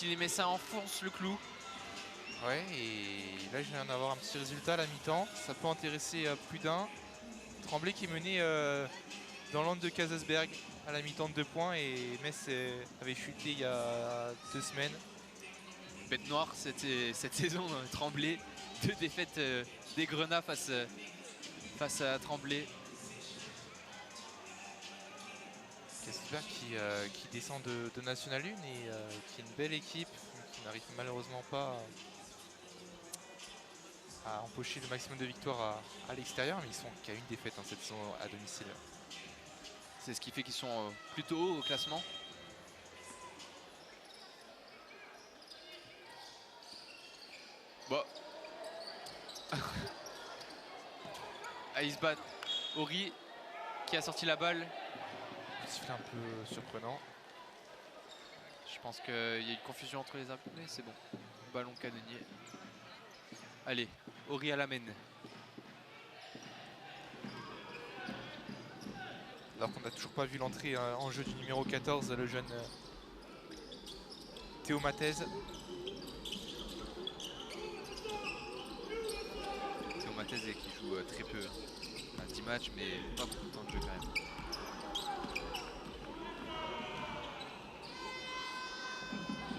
les Messins enfoncent le clou. Ouais, et là je viens d'avoir un petit résultat à la mi-temps. Ça peut intéresser plus d'un. Tremblay qui est mené dans l'ande de Kazelsberg à la mi-temps de 2 points et Metz avait chuté il y a 2 semaines. Bête noire cette saison, Tremblay. 2 défaites des Grenats face à Tremblay. Kazelsberg qui descend de National 1 et qui est une belle équipe qui n'arrive malheureusement pas à empocher le maximum de victoires à l'extérieur, mais ils sont qu'à une défaite cette saison à domicile. C'est ce qui fait qu'ils sont plutôt haut au classement. Bon. Ils se battent. Ori qui a sorti la balle. Sifflet un peu surprenant. Je pense qu'il y a une confusion entre les arbitres, mais c'est bon. Ballon canonnier. Allez, Ori à la mène. Alors qu'on n'a toujours pas vu l'entrée en jeu du numéro 14, le jeune Théo Mathez. Théo Mathez qui joue très peu. 10 matchs, mais pas beaucoup de temps de jeu quand même.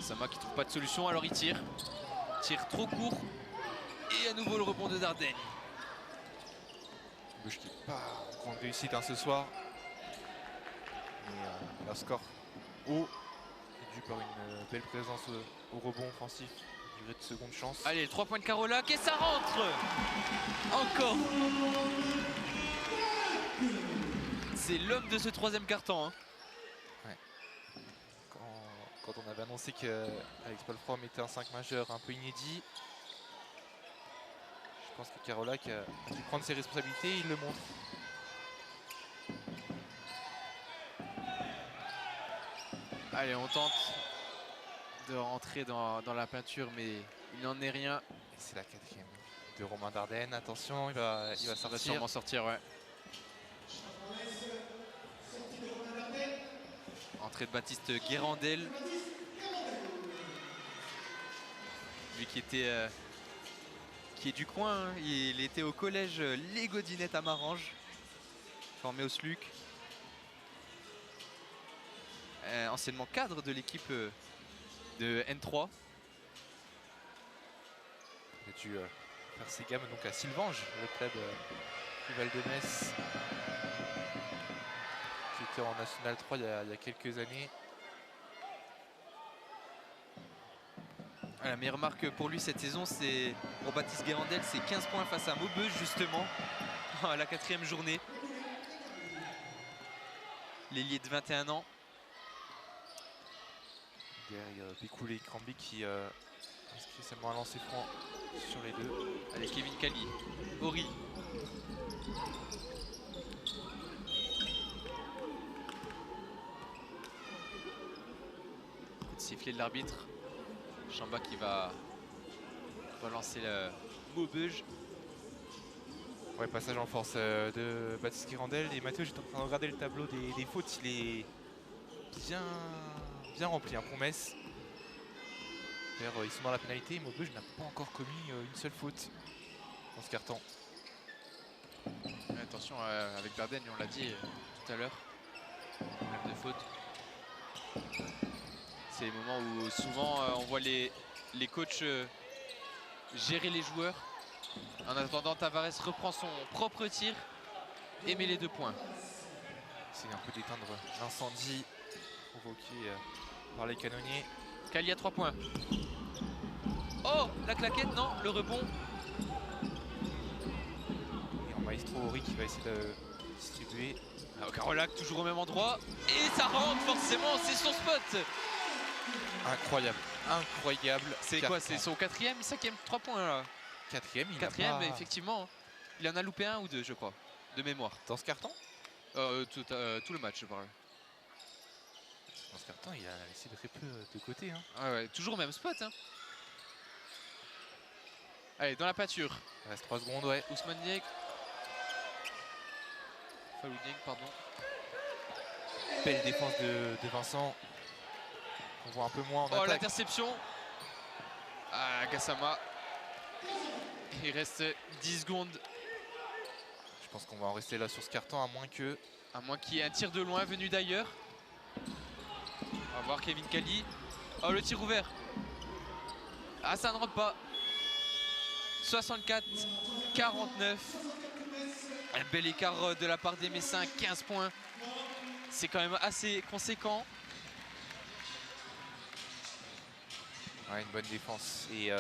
Sama qui trouve pas de solution, alors il tire. Tire trop court. Et à nouveau le rebond de Dardenne. Bush qui n'est pas en grande réussite ce soir. Mais leur score haut est dû par une belle présence au rebond offensif, durée de seconde chance. Allez, le 3 points de Carolac et ça rentre. Encore. C'est l'homme de ce troisième quart-temps. Hein. Ouais. Quand on avait annoncé qu'Alex Paul-From était un 5 majeur un peu inédit, je pense que Carolac a dû prendre ses responsabilités et il le montre. Allez, on tente de rentrer dans la peinture, mais il n'en est rien. Et c'est la quatrième de Romain Dardenne. Attention, il va sortir. Il va sûrement sortir, ouais. Entrée de Baptiste Guérandel. Lui qui est du coin, hein. Il était au collège Les Godinettes à Marange, formé au SLUC. Anciennement cadre de l'équipe de N3. Il a dû faire ses gammes donc à Sylvange, le club rival de Metz, qui était en National 3 il y a quelques années. La meilleure marque pour lui cette saison, c'est pour Baptiste Guérandel, c'est 15 points face à Maubeuge justement, à la 4e journée. L'ailier de 21 ans. Derrière Pécoulé et Cramby qui inscrit seulement un lancer franc sur les deux. Allez, Kevin Kali, Ori. Coup de sifflet de l'arbitre. Chamba qui va relancer le Maubeuge. Ouais, passage en force de Baptiste Guérandel. Et Mathieu, j'étais en train de regarder le tableau des fautes. Il est bien rempli hein, pour Metz. D'ailleurs, ils sont dans la pénalité. Maubeuge n'a pas encore commis une seule faute dans ce carton. Attention avec Dardenne, on l'a dit tout à l'heure. Problème de faute. C'est les moments où souvent on voit les coachs gérer les joueurs. En attendant, Tavares reprend son propre tir et met les 2 points. C'est un peu d'éteindre l'incendie provoqué par les canonniers. Kali à 3 points. Oh, la claquette, non, le rebond. Et en maestro Ori qui va essayer de distribuer. Alors, Carolac toujours au même endroit. Et ça rentre forcément, c'est son spot. Incroyable, incroyable. C'est quoi, c'est son 4e, 5e, 3 points là. 4e, il 4e, effectivement. Il en a loupé 1 ou 2, je crois, de mémoire. Dans ce carton tout le match, je parle. Dans ce carton, il a laissé très peu de côté. Hein. Ah ouais, toujours au même spot. Hein. Allez, dans la pâture. Il reste 3 secondes, ouais. Ousmane Dieng. Falou Dieng, pardon. Belle défense de Vincent. On voit un peu moins en attaque. Oh, l'interception. Ah, Gassama. Il reste 10 secondes. Je pense qu'on va en rester là sur ce carton, à moins qu'il y ait un tir de loin venu d'ailleurs. On va voir Kevin Kali. Oh, le tir ouvert. Ah, ça ne rentre pas. 64-49. Un bel écart de la part des Messins, 15 points. C'est quand même assez conséquent. Ouais, une bonne défense. Et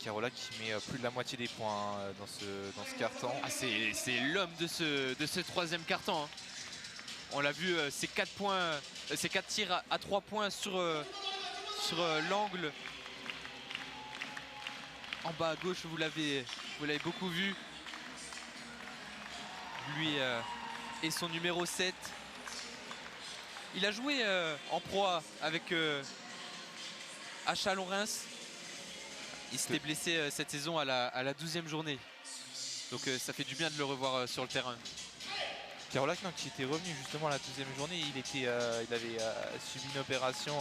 Carolac qui met plus de la moitié des points dans ce carton. Ah, c'est l'homme de ce troisième carton. Hein. On l'a vu, ces 4 points, ces 4 tirs à 3 points sur l'angle. En bas à gauche, vous l'avez beaucoup vu. Lui et son numéro 7. Il a joué en proie avec à Chalon-Reims. Il s'était blessé cette saison à la 12e journée. Donc ça fait du bien de le revoir sur le terrain. Carolac qui était revenu justement à la 12e journée, il avait subi une opération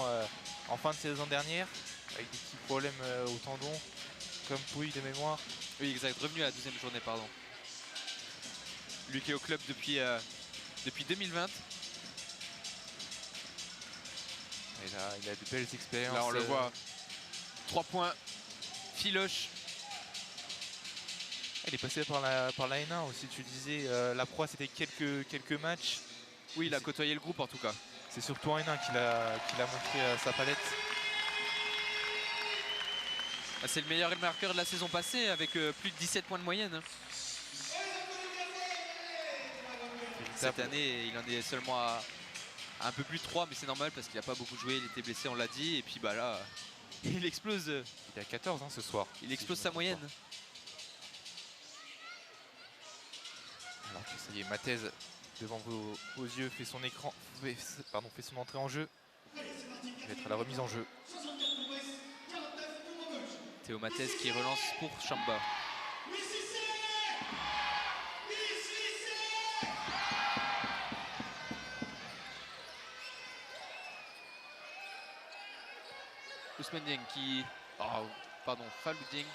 en fin de saison dernière avec des petits problèmes au tendon, comme pouille de mémoire. Oui, exact, revenu à la 12e journée, pardon. Lui qui est au club depuis 2020. Et là, il a de belles expériences. Là, on le voit. 3 points. Filoche. Il est passé par la N1 aussi, tu disais. La proie, c'était quelques matchs. Oui, il a côtoyé le groupe en tout cas. C'est surtout en N1 qu'il a montré sa palette. Ah, c'est le meilleur marqueur de la saison passée avec plus de 17 points de moyenne. Hein. Cette année, il en est seulement à un peu plus de 3, mais c'est normal parce qu'il n'a pas beaucoup joué, il était blessé, on l'a dit, et puis bah là, il explose. Il est à 14 hein, ce soir. Il explose sa moyenne. Alors que ça y est, Mathez, devant vos yeux, fait son écran, fait son entrée en jeu. Il va être à la remise en jeu. Théo Mathez qui relance pour Chamba. Ousmane Dieng qui... Oh, pardon, Falou Dieng.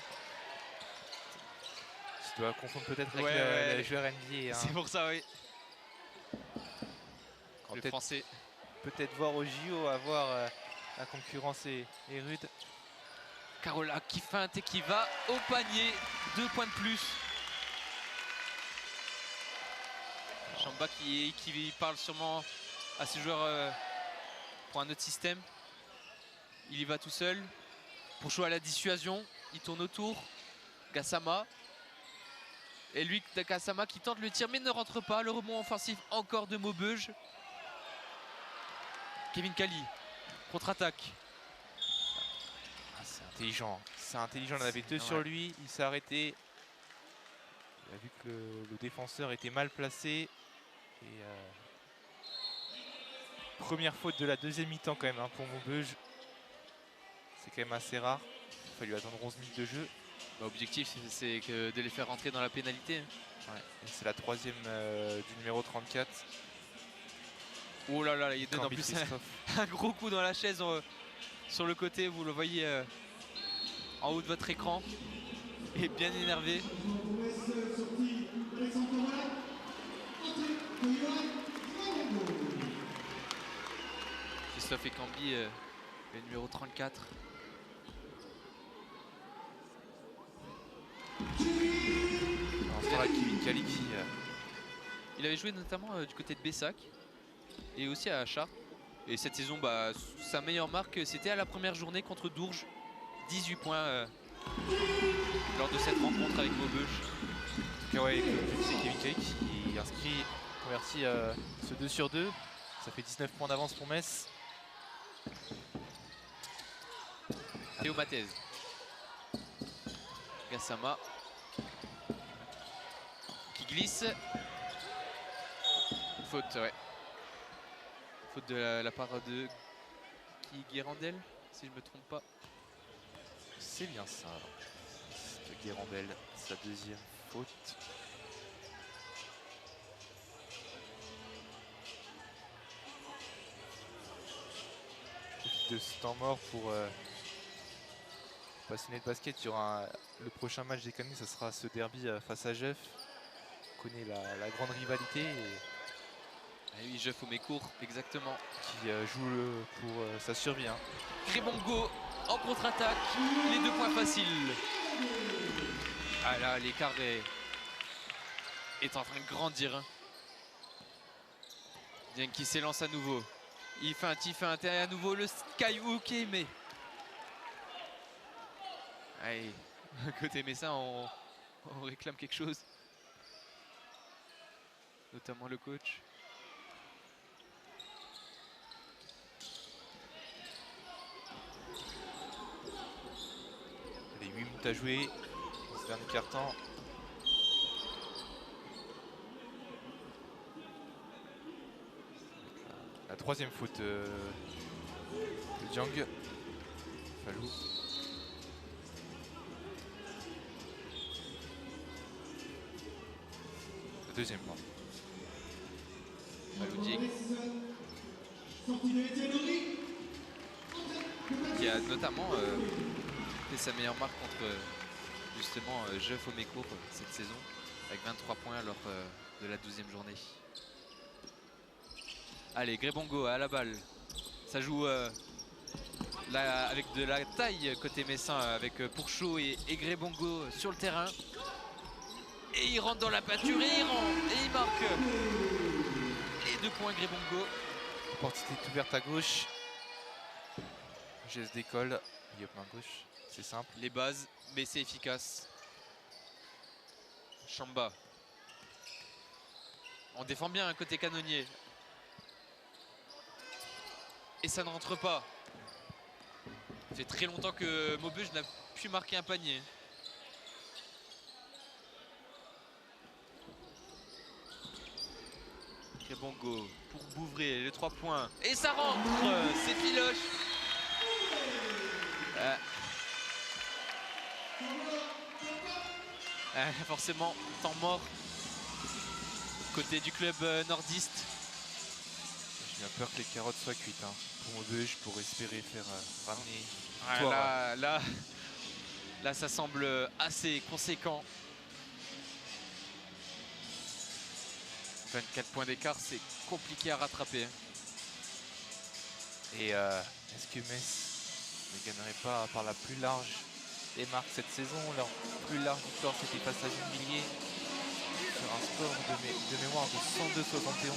Tu dois confondre peut-être avec le joueur NBA. Hein. C'est pour ça, oui. Le français. Peut-être voir au JO, à voir la concurrence est rude. Carola qui feinte et qui va au panier. 2 points de plus. Chamba qui parle sûrement à ses joueurs pour un autre système. Il y va tout seul. Pour jouer à la dissuasion, il tourne autour. Gassama. Et lui, Gassama qui tente le tir mais ne rentre pas. Le rebond offensif encore de Maubeuge. Kevin Kali, contre-attaque. Ah, c'est intelligent. C'est intelligent, il en avait 2 sur lui. Il s'est arrêté. Il a vu que le défenseur était mal placé. Et première faute de la deuxième mi-temps quand même hein, pour Maubeuge. C'est quand même assez rare. Il a fallu attendre 11 minutes de jeu. Bah, objectif, c'est de les faire rentrer dans la pénalité. Ouais. C'est la 3e du numéro 34. Oh là là, il donne en plus un gros coup dans la chaise sur le côté. Vous le voyez en haut de votre écran. Et bien énervé. Christophe Ekambi, le numéro 34. C'est là Kevin Kali qui... Il avait joué notamment du côté de Bessac et aussi à Chartres. Et cette saison, bah, sa meilleure marque, c'était à la première journée contre Dourges. 18 points lors de cette rencontre avec Maubeuge. Ouais, c'est Kevin Kali qui inscrit, convertit ce 2 sur 2. Ça fait 19 points d'avance pour Metz. Théo Mathez. Gassama. Qui glisse. Faute, ouais. Faute de la part de Guérandel, si je me trompe pas. C'est bien ça. C'est Guérandel, sa deuxième faute. De ce temps mort pour passionner de basket. Il y aura le prochain match des Canets, ça sera ce derby face à Jeff. On connaît la grande rivalité. Ah oui, Jeff Omécourt, exactement. Qui joue pour sa survie. Hein. Grébongo en contre-attaque, les 2 points faciles. Ah là, l'écart est en train de grandir. Hein. Dieng qui s'élance à nouveau. Il fait un et à nouveau le skyhook mais... Allez, côté Messin, on réclame quelque chose. Notamment le coach. Les 8 minutes à jouer dans ce dernier quart-temps. La 3e faute de Dieng. Falou. Le 2e point. Falou Dieng. Qui a notamment fait sa meilleure marque contre justement Jeff Omécourt cette saison avec 23 points lors de la 12e journée. Allez, Grébongo à la balle. Ça joue avec de la taille côté messin avec Pourchaud et Grébongo sur le terrain. Et il rentre dans la peinture et il marque les 2 points Grébongo. porte est ouverte à gauche. Geste d'école, Yop main gauche, c'est simple. Les bases, mais c'est efficace. Chamba. On défend bien un côté canonnier. Et ça ne rentre pas. Ça fait très longtemps que Maubeuge n'a pu marquer un panier. Grébongo pour Bouvray, les 3 points. Et ça rentre. C'est Filoche. Forcément, temps mort côté du club nordiste. J'ai bien peur que les carottes soient cuites pour Maubeuge, pour espérer faire ramener. Là, ça semble assez conséquent. 24 points d'écart, c'est compliqué à rattraper. Et est-ce que Metz ne gagnerait pas par la plus large des marques cette saison? Leur plus large victoire, c'était face à Gennevilliers sur un score de mémoire de 102-71.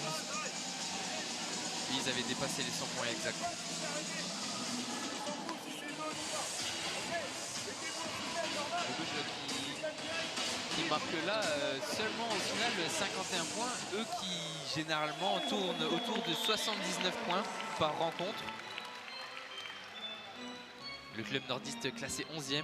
Ils avaient dépassé les 100 points exacts. Qui marque là seulement au final 51 points. Eux qui généralement tournent autour de 79 points par rencontre. Le club nordiste classé 11e.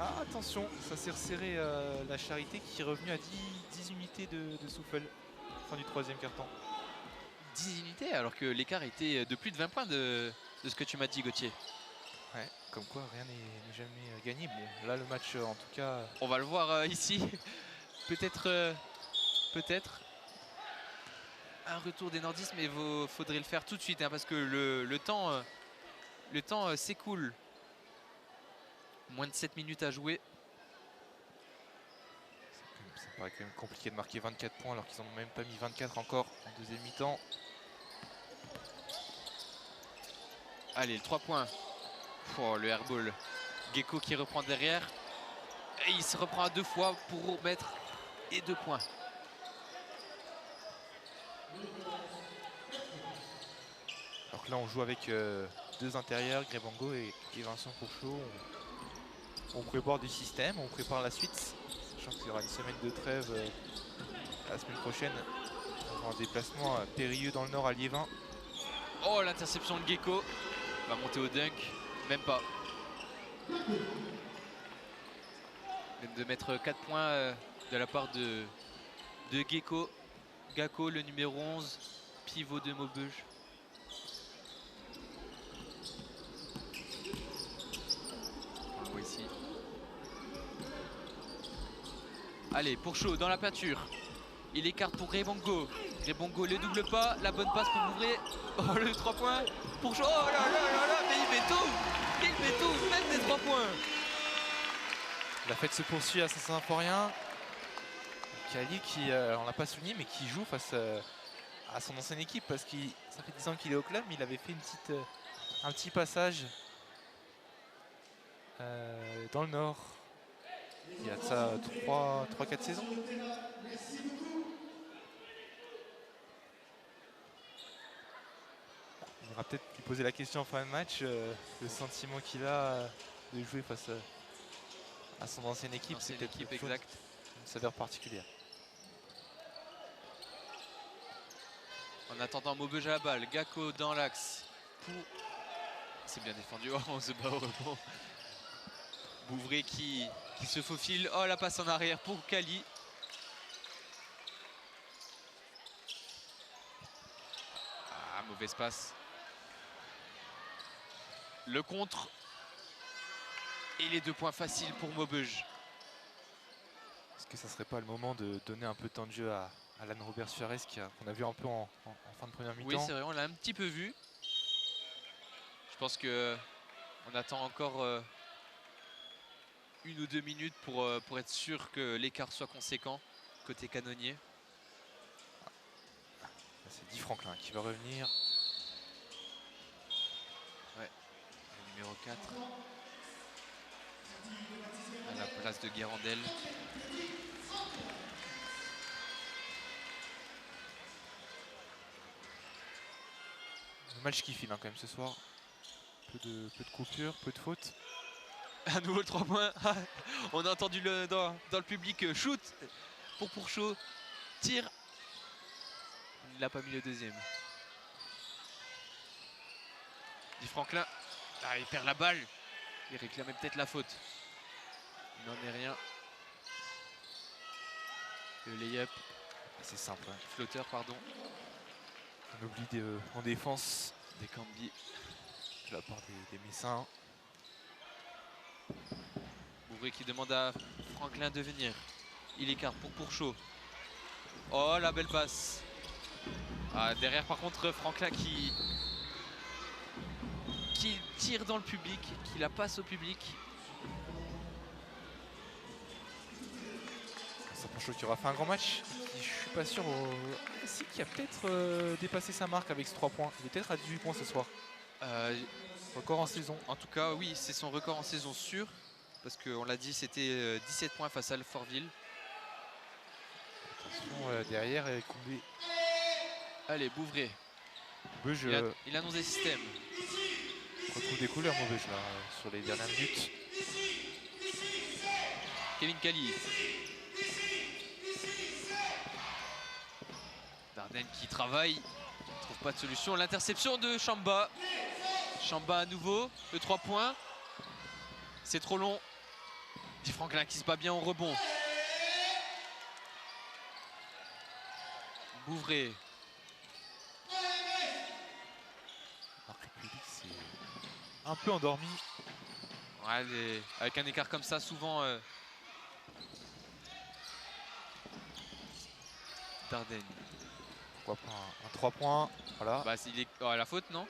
Ah, attention, ça s'est resserré la Charité qui est revenue à 10 unités de Souffle. Fin du 3e quart-temps. 10 unités alors que l'écart était de plus de 20 points de ce que tu m'as dit, Gauthier. Ouais, comme quoi rien n'est jamais gagné. Bon, là le match en tout cas... On va le voir ici. Peut-être un retour des nordistes, mais il faudrait le faire tout de suite parce que le temps s'écoule. Moins de 7 minutes à jouer. Ça paraît quand même compliqué de marquer 24 points alors qu'ils n'en ont même pas mis 24 encore en deuxième mi-temps. Allez, le 3 points. Oh, le airball. Gecko qui reprend derrière. Et il se reprend à 2 fois pour remettre. Et 2 points. Alors que là on joue avec 2 intérieurs, Grébongo et Vincent Fourchot. On prépare du système, on prépare la suite. Sachant qu'il y aura une semaine de trêve la semaine prochaine. On aura un déplacement périlleux dans le nord à Liévin. Oh, l'interception de Gecko. Va monter au dunk. Même pas. De mettre 4 points de la part de Gecko. Gacko, le numéro 11, pivot de Maubeuge. On le voit ici. Allez, Pourchaud dans la peinture. Il écarte pour Grébongo. Grébongo le double pas. La bonne passe pour Bouvray. Oh, le 3 points. Pourchaud. Oh là là là là, mais il met tout. Il met tout, même des 3 points. La fête se poursuit à Saint-Symphorien. Kali qui, on l'a pas souligné, mais qui joue face à son ancienne équipe parce que ça fait 10 ans qu'il est au club, mais il avait fait un petit passage dans le Nord. Il y a de ça 3-4 saisons. On aura peut-être lui poser la question en fin de match, le sentiment qu'il a de jouer face à son ancienne équipe. C'est l'équipe exact. Une saveur particulière. En attendant, Maubeuge à la balle, Gacko dans l'axe. C'est bien défendu, oh, on se bat au rebond. Bouvray qui se faufile, oh la passe en arrière pour Kali. Ah, mauvaise passe. Le contre. Et les 2 points faciles pour Maubeuge. Est-ce que ça serait pas le moment de donner un peu de temps de jeu à Alan Robert Suarez qu'on a vu un peu en fin de première mi-temps? Oui, c'est vrai, on l'a un petit peu vu. Je pense que on attend encore 1 ou 2 minutes pour être sûr que l'écart soit conséquent côté canonnier. C'est Di Franklin qui va revenir. numéro 4. À la place de Guérandel. Un match qui file hein, quand même ce soir. Peu de coupures, peu de fautes. À nouveau le 3 points. On a entendu dans le public shoot pour Pourchaud. Tire. Il n'a pas mis le deuxième. Dit Franklin. Ah, il perd la balle. Il réclamait peut-être la faute. Il n'en est rien. Le lay-up. C'est simple. Hein. Flotteur, pardon. On oublie en défense des Cambi de la part des Messins. Bourré qui demande à Franklin de venir. Il écarte pour Pourchaud. Oh la belle passe. Ah, derrière par contre Franklin qui tire dans le public, qui la passe au public. C'est Pourchaud qui aura fait un grand match. Je suis pas sûr si qui a peut-être dépassé sa marque avec ce 3 points. Il est peut-être à 18 points ce soir. Record en saison. En tout cas oui, c'est son record en saison sûr. Parce qu'on l'a dit, c'était 17 points face à Alfortville. Attention derrière et Combé. Allez, Bouvray. Maubeuge, il annonce des systèmes. On retrouve des couleurs Maubeuge là sur les dernières minutes. Kevin Kali. Dardenne qui travaille. Ne trouve pas de solution. L'interception de Chamba. Chamba à nouveau. Le 3 points. C'est trop long. Dit Franklin qui se bat bien au rebond. Bouvray. Alors que le public c'est un peu endormi. Ouais, avec un écart comme ça, souvent. Dardenne. Pourquoi pas un 3 points. Voilà. Bah, il est à la faute, non?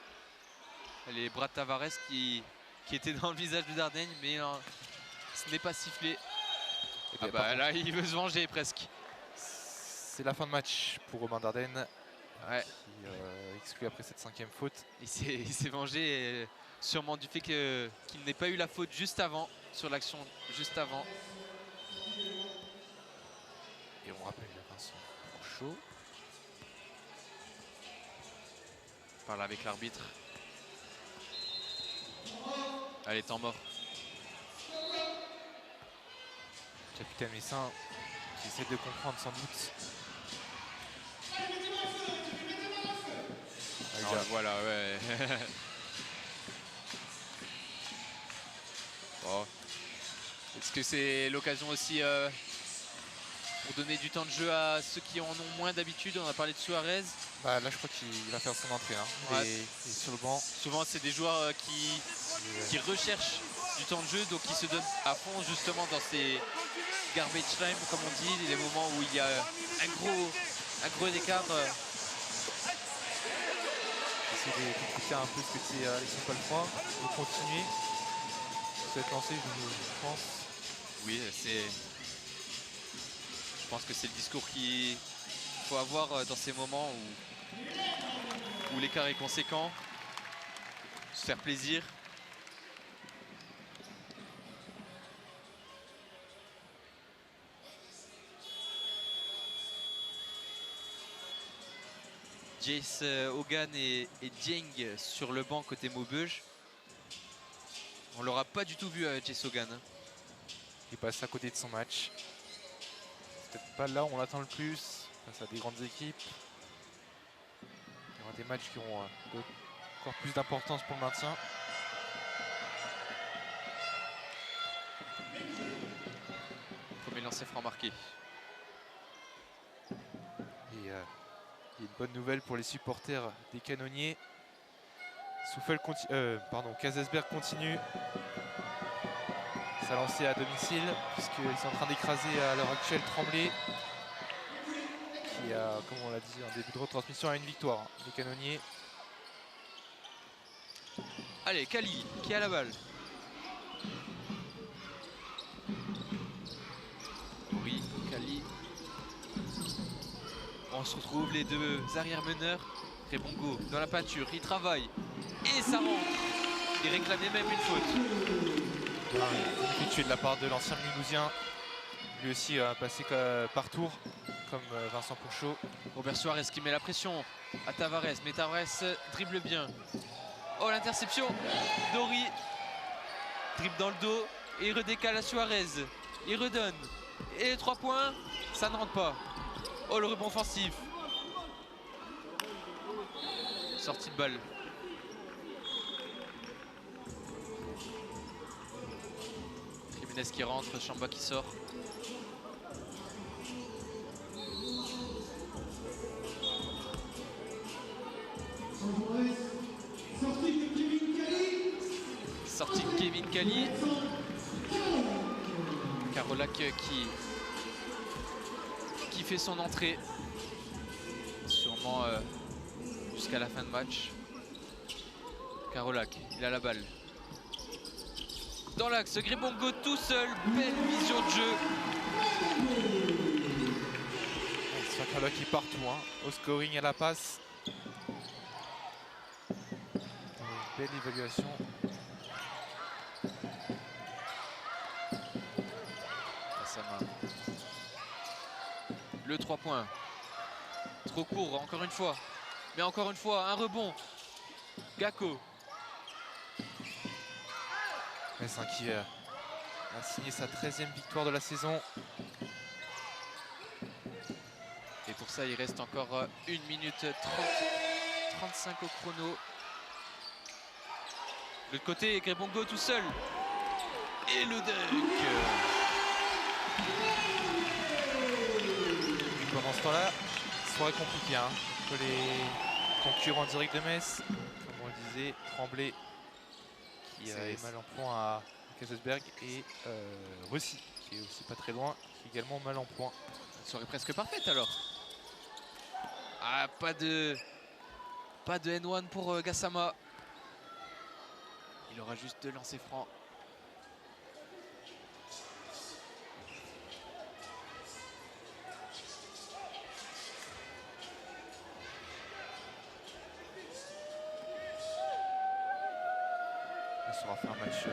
Les bras de Tavares qui était dans le visage de Dardenne, mais ce n'est pas sifflé. Ah bah là, il veut se venger presque. C'est la fin de match pour Romain Dardenne. Ouais. Qui exclut après cette 5e faute. Il s'est vengé sûrement du fait qu'il n'ait pas eu la faute juste avant, sur l'action juste avant. Et on rappelle Vincent Pourchaud. On parle avec l'arbitre. Allez, temps mort. Capitaine Messin qui essaie de comprendre sans doute. Voilà, ouais. Bon. Est-ce que c'est l'occasion aussi pour donner du temps de jeu à ceux qui en ont moins d'habitude? On a parlé de Suarez. Bah, là, je crois qu'il va faire son entrée. Hein. Ouais. Et sur le banc. Souvent, c'est des joueurs qui recherchent du temps de jeu, donc qui se donnent à fond justement dans ces garbage time, comme on dit, les moments où il y a un gros écart. J'essaie d'écouter un peu ce que c'est Alexandre Palfroy, de continuer. Ça va être lancé, je pense. Oui, je pense que c'est le discours qu'il faut avoir dans ces moments où l'écart est conséquent. Se faire plaisir. Jace Hogan et Dieng sur le banc côté Maubeuge. On l'aura pas du tout vu Jace Hogan. Il passe à côté de son match. C'est peut-être pas là où on l'attend le plus face à des grandes équipes. Il y aura des matchs qui auront encore plus d'importance pour le maintien. Premier lancer franc marqué. Et il y a une bonne nouvelle pour les supporters des Canonniers. Kazelsberg continue sa lancée à domicile puisqu'ils sont en train d'écraser à l'heure actuelle Tremblay qui a, comme on l'a dit, un début de retransmission à une victoire des Canonniers. Allez, Kali qui a la balle. Oui, Kali. On se retrouve les deux arrière-meneurs. Rebongo dans la peinture, il travaille. Et ça rentre. Il réclamait même une faute. Effectué de la part de l'ancien Mulhousien. Lui aussi passé par tour, comme Vincent Pourchaud. Robert Suarez qui met la pression à Tavares, mais Tavares dribble bien. Oh, l'interception. Dori dribble dans le dos et il redécale à Suarez. Il redonne. Et les 3 points, ça ne rentre pas. Oh, le rebond offensif. Sortie de balle. Jiménez qui rentre, Chamba qui sort. Sortie de Kevin Kali. Karolak qui fait son entrée. Sûrement jusqu'à la fin de match. Karolak, il a la balle. Dans l'axe, Grébongo tout seul. Belle vision de jeu. C'est Karolak qui part tout, hein. Au scoring, à la passe. Belle évaluation. Le 3 points. Trop court, encore une fois. Mais encore une fois, un rebond. Gakko. Messin qui a signé sa 13e victoire de la saison. Et pour ça, il reste encore 1 minute 35 au chrono. De l'autre côté, Grébongo tout seul. Et le dunk. Pendant ce temps-là, soirée compliquée hein, entre les concurrents directs de Metz. Comme on le disait, Tremblay qui est mal en point à Kaisersberg et Russie qui est aussi pas très loin, qui est également mal en point. Une soirée presque parfaite alors. Ah, pas de N1 pour Gassama. Il aura juste 2 lancers francs. Ça aura fait un match.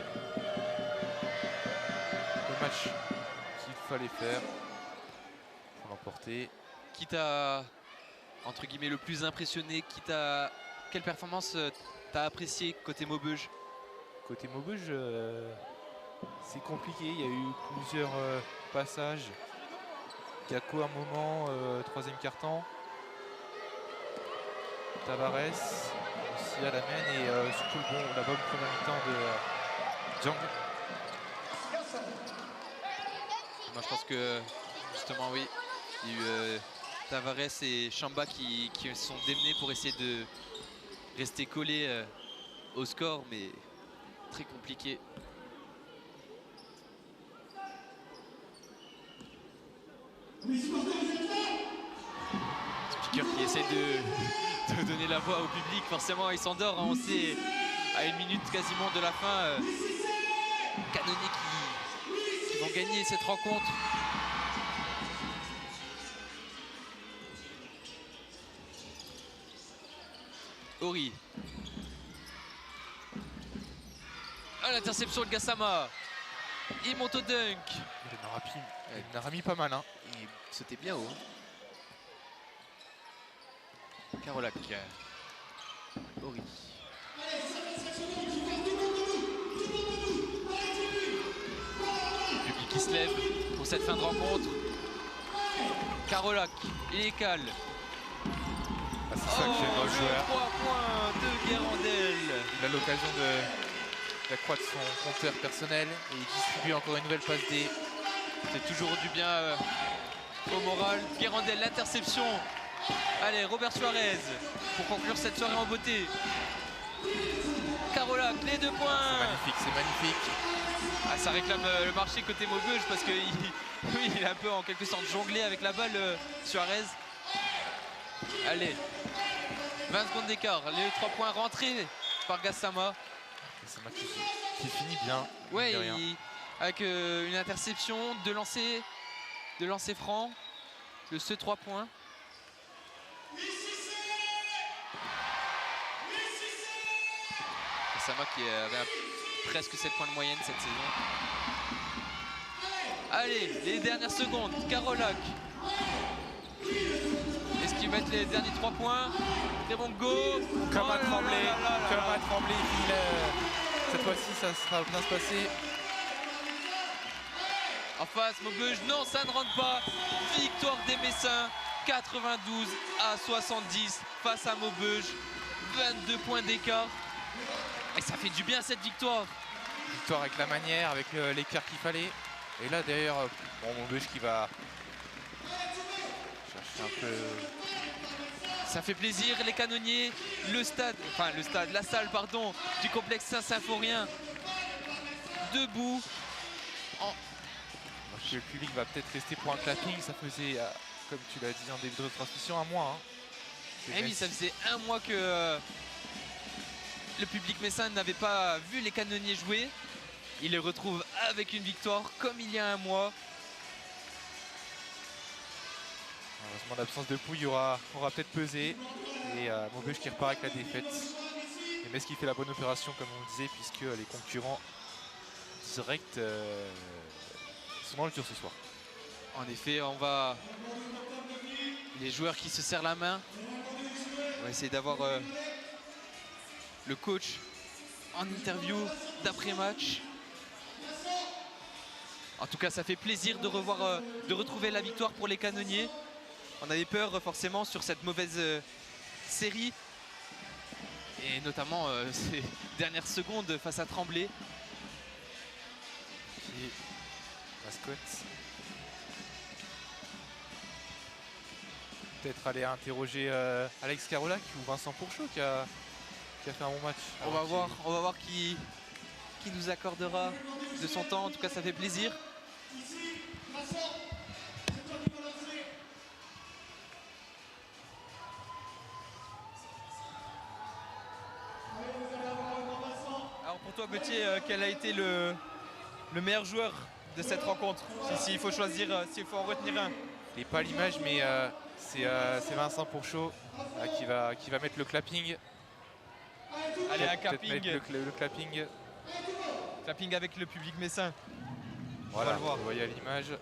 Le match qu'il fallait faire pour l'emporter. Qui t'a, entre guillemets, le plus impressionné? Quelle performance t'as apprécié côté Maubeuge? Côté Maubeuge, c'est compliqué. Il y a eu plusieurs passages. Gakko à un moment, 3e quart-temps. Tavares aussi à la main et surtout la bonne première mi-temps de Djang. Moi je pense que justement oui, il y a eu Tavares et Chamba qui sont démenés pour essayer de rester collés au score, mais très compliqué. Speaker qui essaie de donner la voix au public, forcément il s'endort, hein, on sait à 1 minute quasiment de la fin. Canonniers qui vont gagner cette rencontre. Ori. Ah, l'interception de Gassama. Il monte au dunk. Il en a remis pas mal. Hein. C'était bien haut. Karolak. Ori. Le public qui se lève pour cette fin de rencontre. Karolak, il est calme. Ah, c'est ça que j'aime dans le joueur. 3 points de Guérandel. Il a l'occasion d'accroître son compteur personnel et il distribue encore une nouvelle passe D. C'est toujours du bien au moral. Guérandel, l'interception. Allez, Robert Suarez pour conclure cette soirée en beauté. Karolak, les 2 points. C'est magnifique, c'est magnifique. Ah, ça réclame le marché côté Maubeuge parce qu'il oui, il est un peu en quelque sorte jonglé avec la balle, Suarez. Allez, 20 secondes d'écart, les 3 points rentrés par Gassama. C'est un match qui finit bien. Ouais, avec une interception, 2 lancers francs, ce 3 points. Sama qui avait presque 7 points de moyenne cette saison. Allez, les dernières secondes, Karolak. Est-ce qu'ils mettent les derniers 3 points? Très bon go. Comme à Tremblay, cette fois-ci ça sera bien se passer. En face, Maubeuge, non, ça ne rentre pas. Victoire des Messins, 92-70 face à Maubeuge. 22 points d'écart. Et ça fait du bien cette victoire. Victoire avec la manière, avec l'écart qu'il fallait. Et là d'ailleurs, bon, Maubeuge qui va chercher un peu. Ça fait plaisir, les canonniers, la salle pardon, du complexe Saint-Symphorien. Debout. Le public va peut-être rester pour un clapping. Ça faisait, comme tu l'as dit en début de retransmission, un mois. Eh oui, ça faisait un mois que le public messin n'avait pas vu les canonniers jouer. Il les retrouve avec une victoire comme il y a un mois. Heureusement, l'absence de Pouille aura peut-être pesé. Et Maubeuge qui repart avec la défaite. Et Metz qui fait la bonne opération, comme on le disait, puisque les concurrents directs sont dans le dur ce soir. En effet, on va... Les joueurs qui se serrent la main. On va essayer d'avoir le coach en interview d'après-match. En tout cas, ça fait plaisir de retrouver la victoire pour les canonniers. On avait peur forcément sur cette mauvaise série. Et notamment ces dernières secondes face à Tremblay. Et mascotte. Peut-être aller interroger Alex Karolak ou Vincent Pourchaud qui a fait un bon match. On va voir qui nous accordera de son temps. En tout cas, ça fait plaisir. Alors pour toi, Gauthier, quel a été le meilleur joueur de cette rencontre? S'il faut choisir, s'il faut en retenir un. Il n'est pas à l'image, mais c'est Vincent Pourchaud qui va mettre le clapping. Allez, un clapping. Le clapping. Clapping avec le public messin. Voilà, vous voyez à l'image.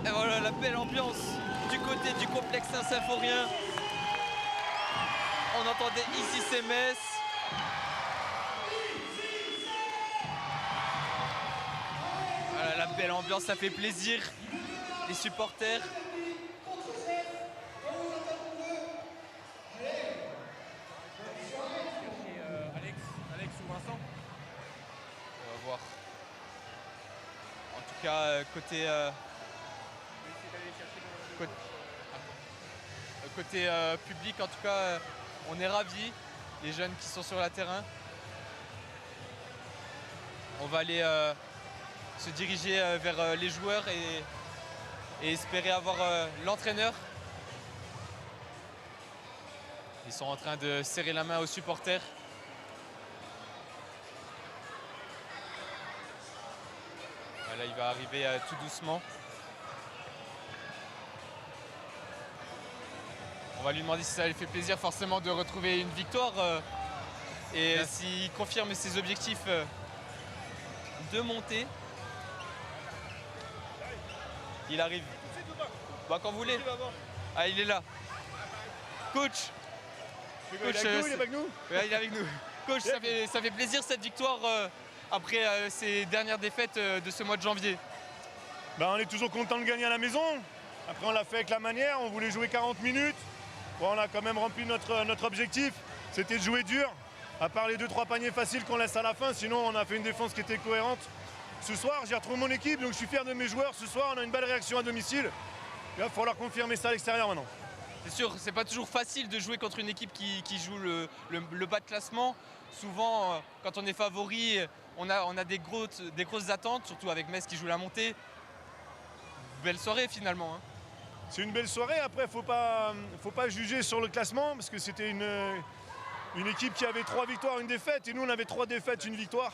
Et voilà la belle ambiance du côté du complexe Saint-Symphorien. On entendait ici c'est Metz. Voilà la belle ambiance, ça fait plaisir. Les supporters. Alex ou Vincent? On va voir. En tout cas, côté public, en tout cas, on est ravis, les jeunes qui sont sur le terrain. On va aller se diriger vers les joueurs et espérer avoir l'entraîneur. Ils sont en train de serrer la main aux supporters. Là, il va arriver tout doucement. On va lui demander si ça lui fait plaisir forcément de retrouver une victoire et s'il confirme ses objectifs de monter. Il arrive. Bah, quand vous voulez. Ah, il est là. Coach. Il est avec nous. Ouais, il est avec nous. Coach, ça fait plaisir cette victoire après ces dernières défaites de ce mois de janvier. On est toujours content de gagner à la maison. Après, on l'a fait avec la manière. On voulait jouer 40 minutes. Bon, on a quand même rempli notre objectif. C'était de jouer dur. À part les 2-3 paniers faciles qu'on laisse à la fin. Sinon, on a fait une défense qui était cohérente. Ce soir, j'ai retrouvé mon équipe. Donc, je suis fier de mes joueurs. Ce soir, on a une belle réaction à domicile. Il va falloir confirmer ça à l'extérieur maintenant. C'est sûr, c'est pas toujours facile de jouer contre une équipe qui joue le bas de classement. Souvent, quand on est favori, on a des grosses attentes, surtout avec Metz qui joue la montée. Belle soirée finalement. Hein. C'est une belle soirée. Après, faut pas juger sur le classement parce que c'était une équipe qui avait 3 victoires, 1 défaite, et nous on avait 3 défaites, 1 victoire.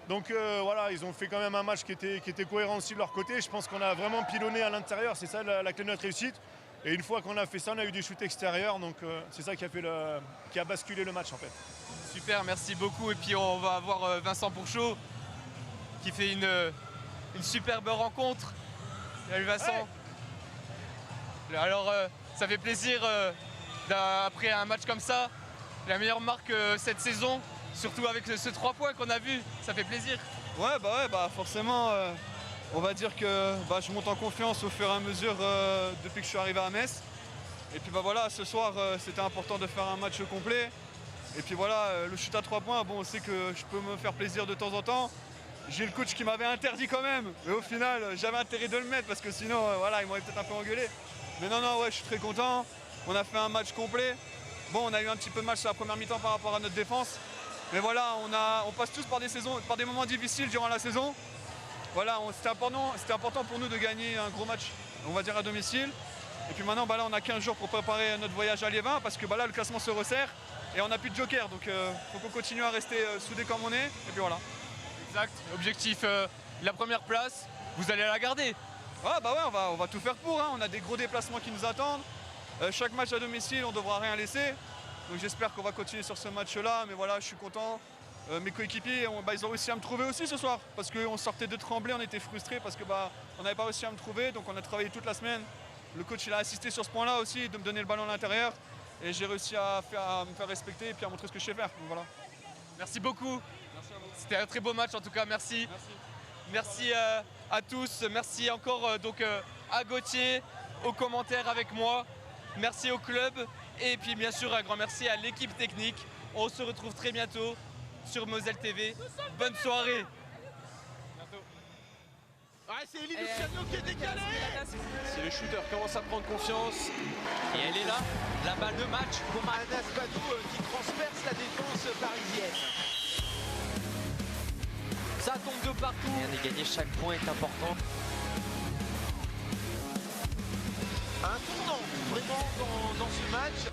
Donc voilà, ils ont fait quand même un match qui était cohérent aussi de leur côté. Je pense qu'on a vraiment pilonné à l'intérieur, c'est ça la clé de notre réussite. Et une fois qu'on a fait ça, on a eu des shoots extérieurs, donc c'est ça qui a basculé le match en fait. Super, merci beaucoup. Et puis on va avoir Vincent Pourchaud qui fait une superbe rencontre. Salut Vincent. Ouais. Alors ça fait plaisir après un match comme ça, la meilleure marque cette saison, surtout avec ce 3 points qu'on a vu, ça fait plaisir. Ouais, forcément, on va dire que je monte en confiance au fur et à mesure depuis que je suis arrivé à Metz. Et puis voilà, ce soir, c'était important de faire un match complet. Et puis voilà, le shoot à 3 points, bon, on sait que je peux me faire plaisir de temps en temps. J'ai le coach qui m'avait interdit quand même. Mais au final, j'avais intérêt de le mettre parce que sinon, voilà, il m'aurait peut-être un peu engueulé. Mais non, ouais, je suis très content. On a fait un match complet. Bon, on a eu un petit peu de mal sur la première mi-temps par rapport à notre défense. Mais voilà, on passe tous par des moments difficiles durant la saison. Voilà, c'était important pour nous de gagner un gros match, on va dire à domicile. Et puis maintenant, là, on a 15 jours pour préparer notre voyage à Liévin parce que là, le classement se resserre et on n'a plus de joker. Donc, faut qu'on continue à rester soudés comme on est. Et puis voilà. Exact. Objectif, la première place, vous allez la garder. Ah ouais, on va tout faire pour. Hein. On a des gros déplacements qui nous attendent. Chaque match à domicile, on ne devra rien laisser. Donc j'espère qu'on va continuer sur ce match-là. Mais voilà, je suis content. Mes coéquipiers, ils ont réussi à me trouver aussi ce soir. Parce qu'on sortait de Tremblay, on était frustrés parce que on n'avait pas réussi à me trouver. Donc on a travaillé toute la semaine. Le coach il a assisté sur ce point-là aussi, de me donner le ballon à l'intérieur. Et j'ai réussi à me faire respecter et puis à montrer ce que je sais faire. Donc voilà. Merci beaucoup. Merci à vous. C'était un très beau match en tout cas, merci. Merci à tous. Merci encore à Gauthier, aux commentaires avec moi. Merci au club. Et puis bien sûr un grand merci à l'équipe technique. On se retrouve très bientôt sur Moselle TV. Bonne soirée. Ouais, c'est Elie Luciano qui est décalé. Si le shooter commence à prendre confiance. Et elle est là, la balle de match pour Anas Badou qui transperce la défense parisienne. Ça tombe de partout. Et gagner chaque point est important. Un tournant vraiment dans ce match.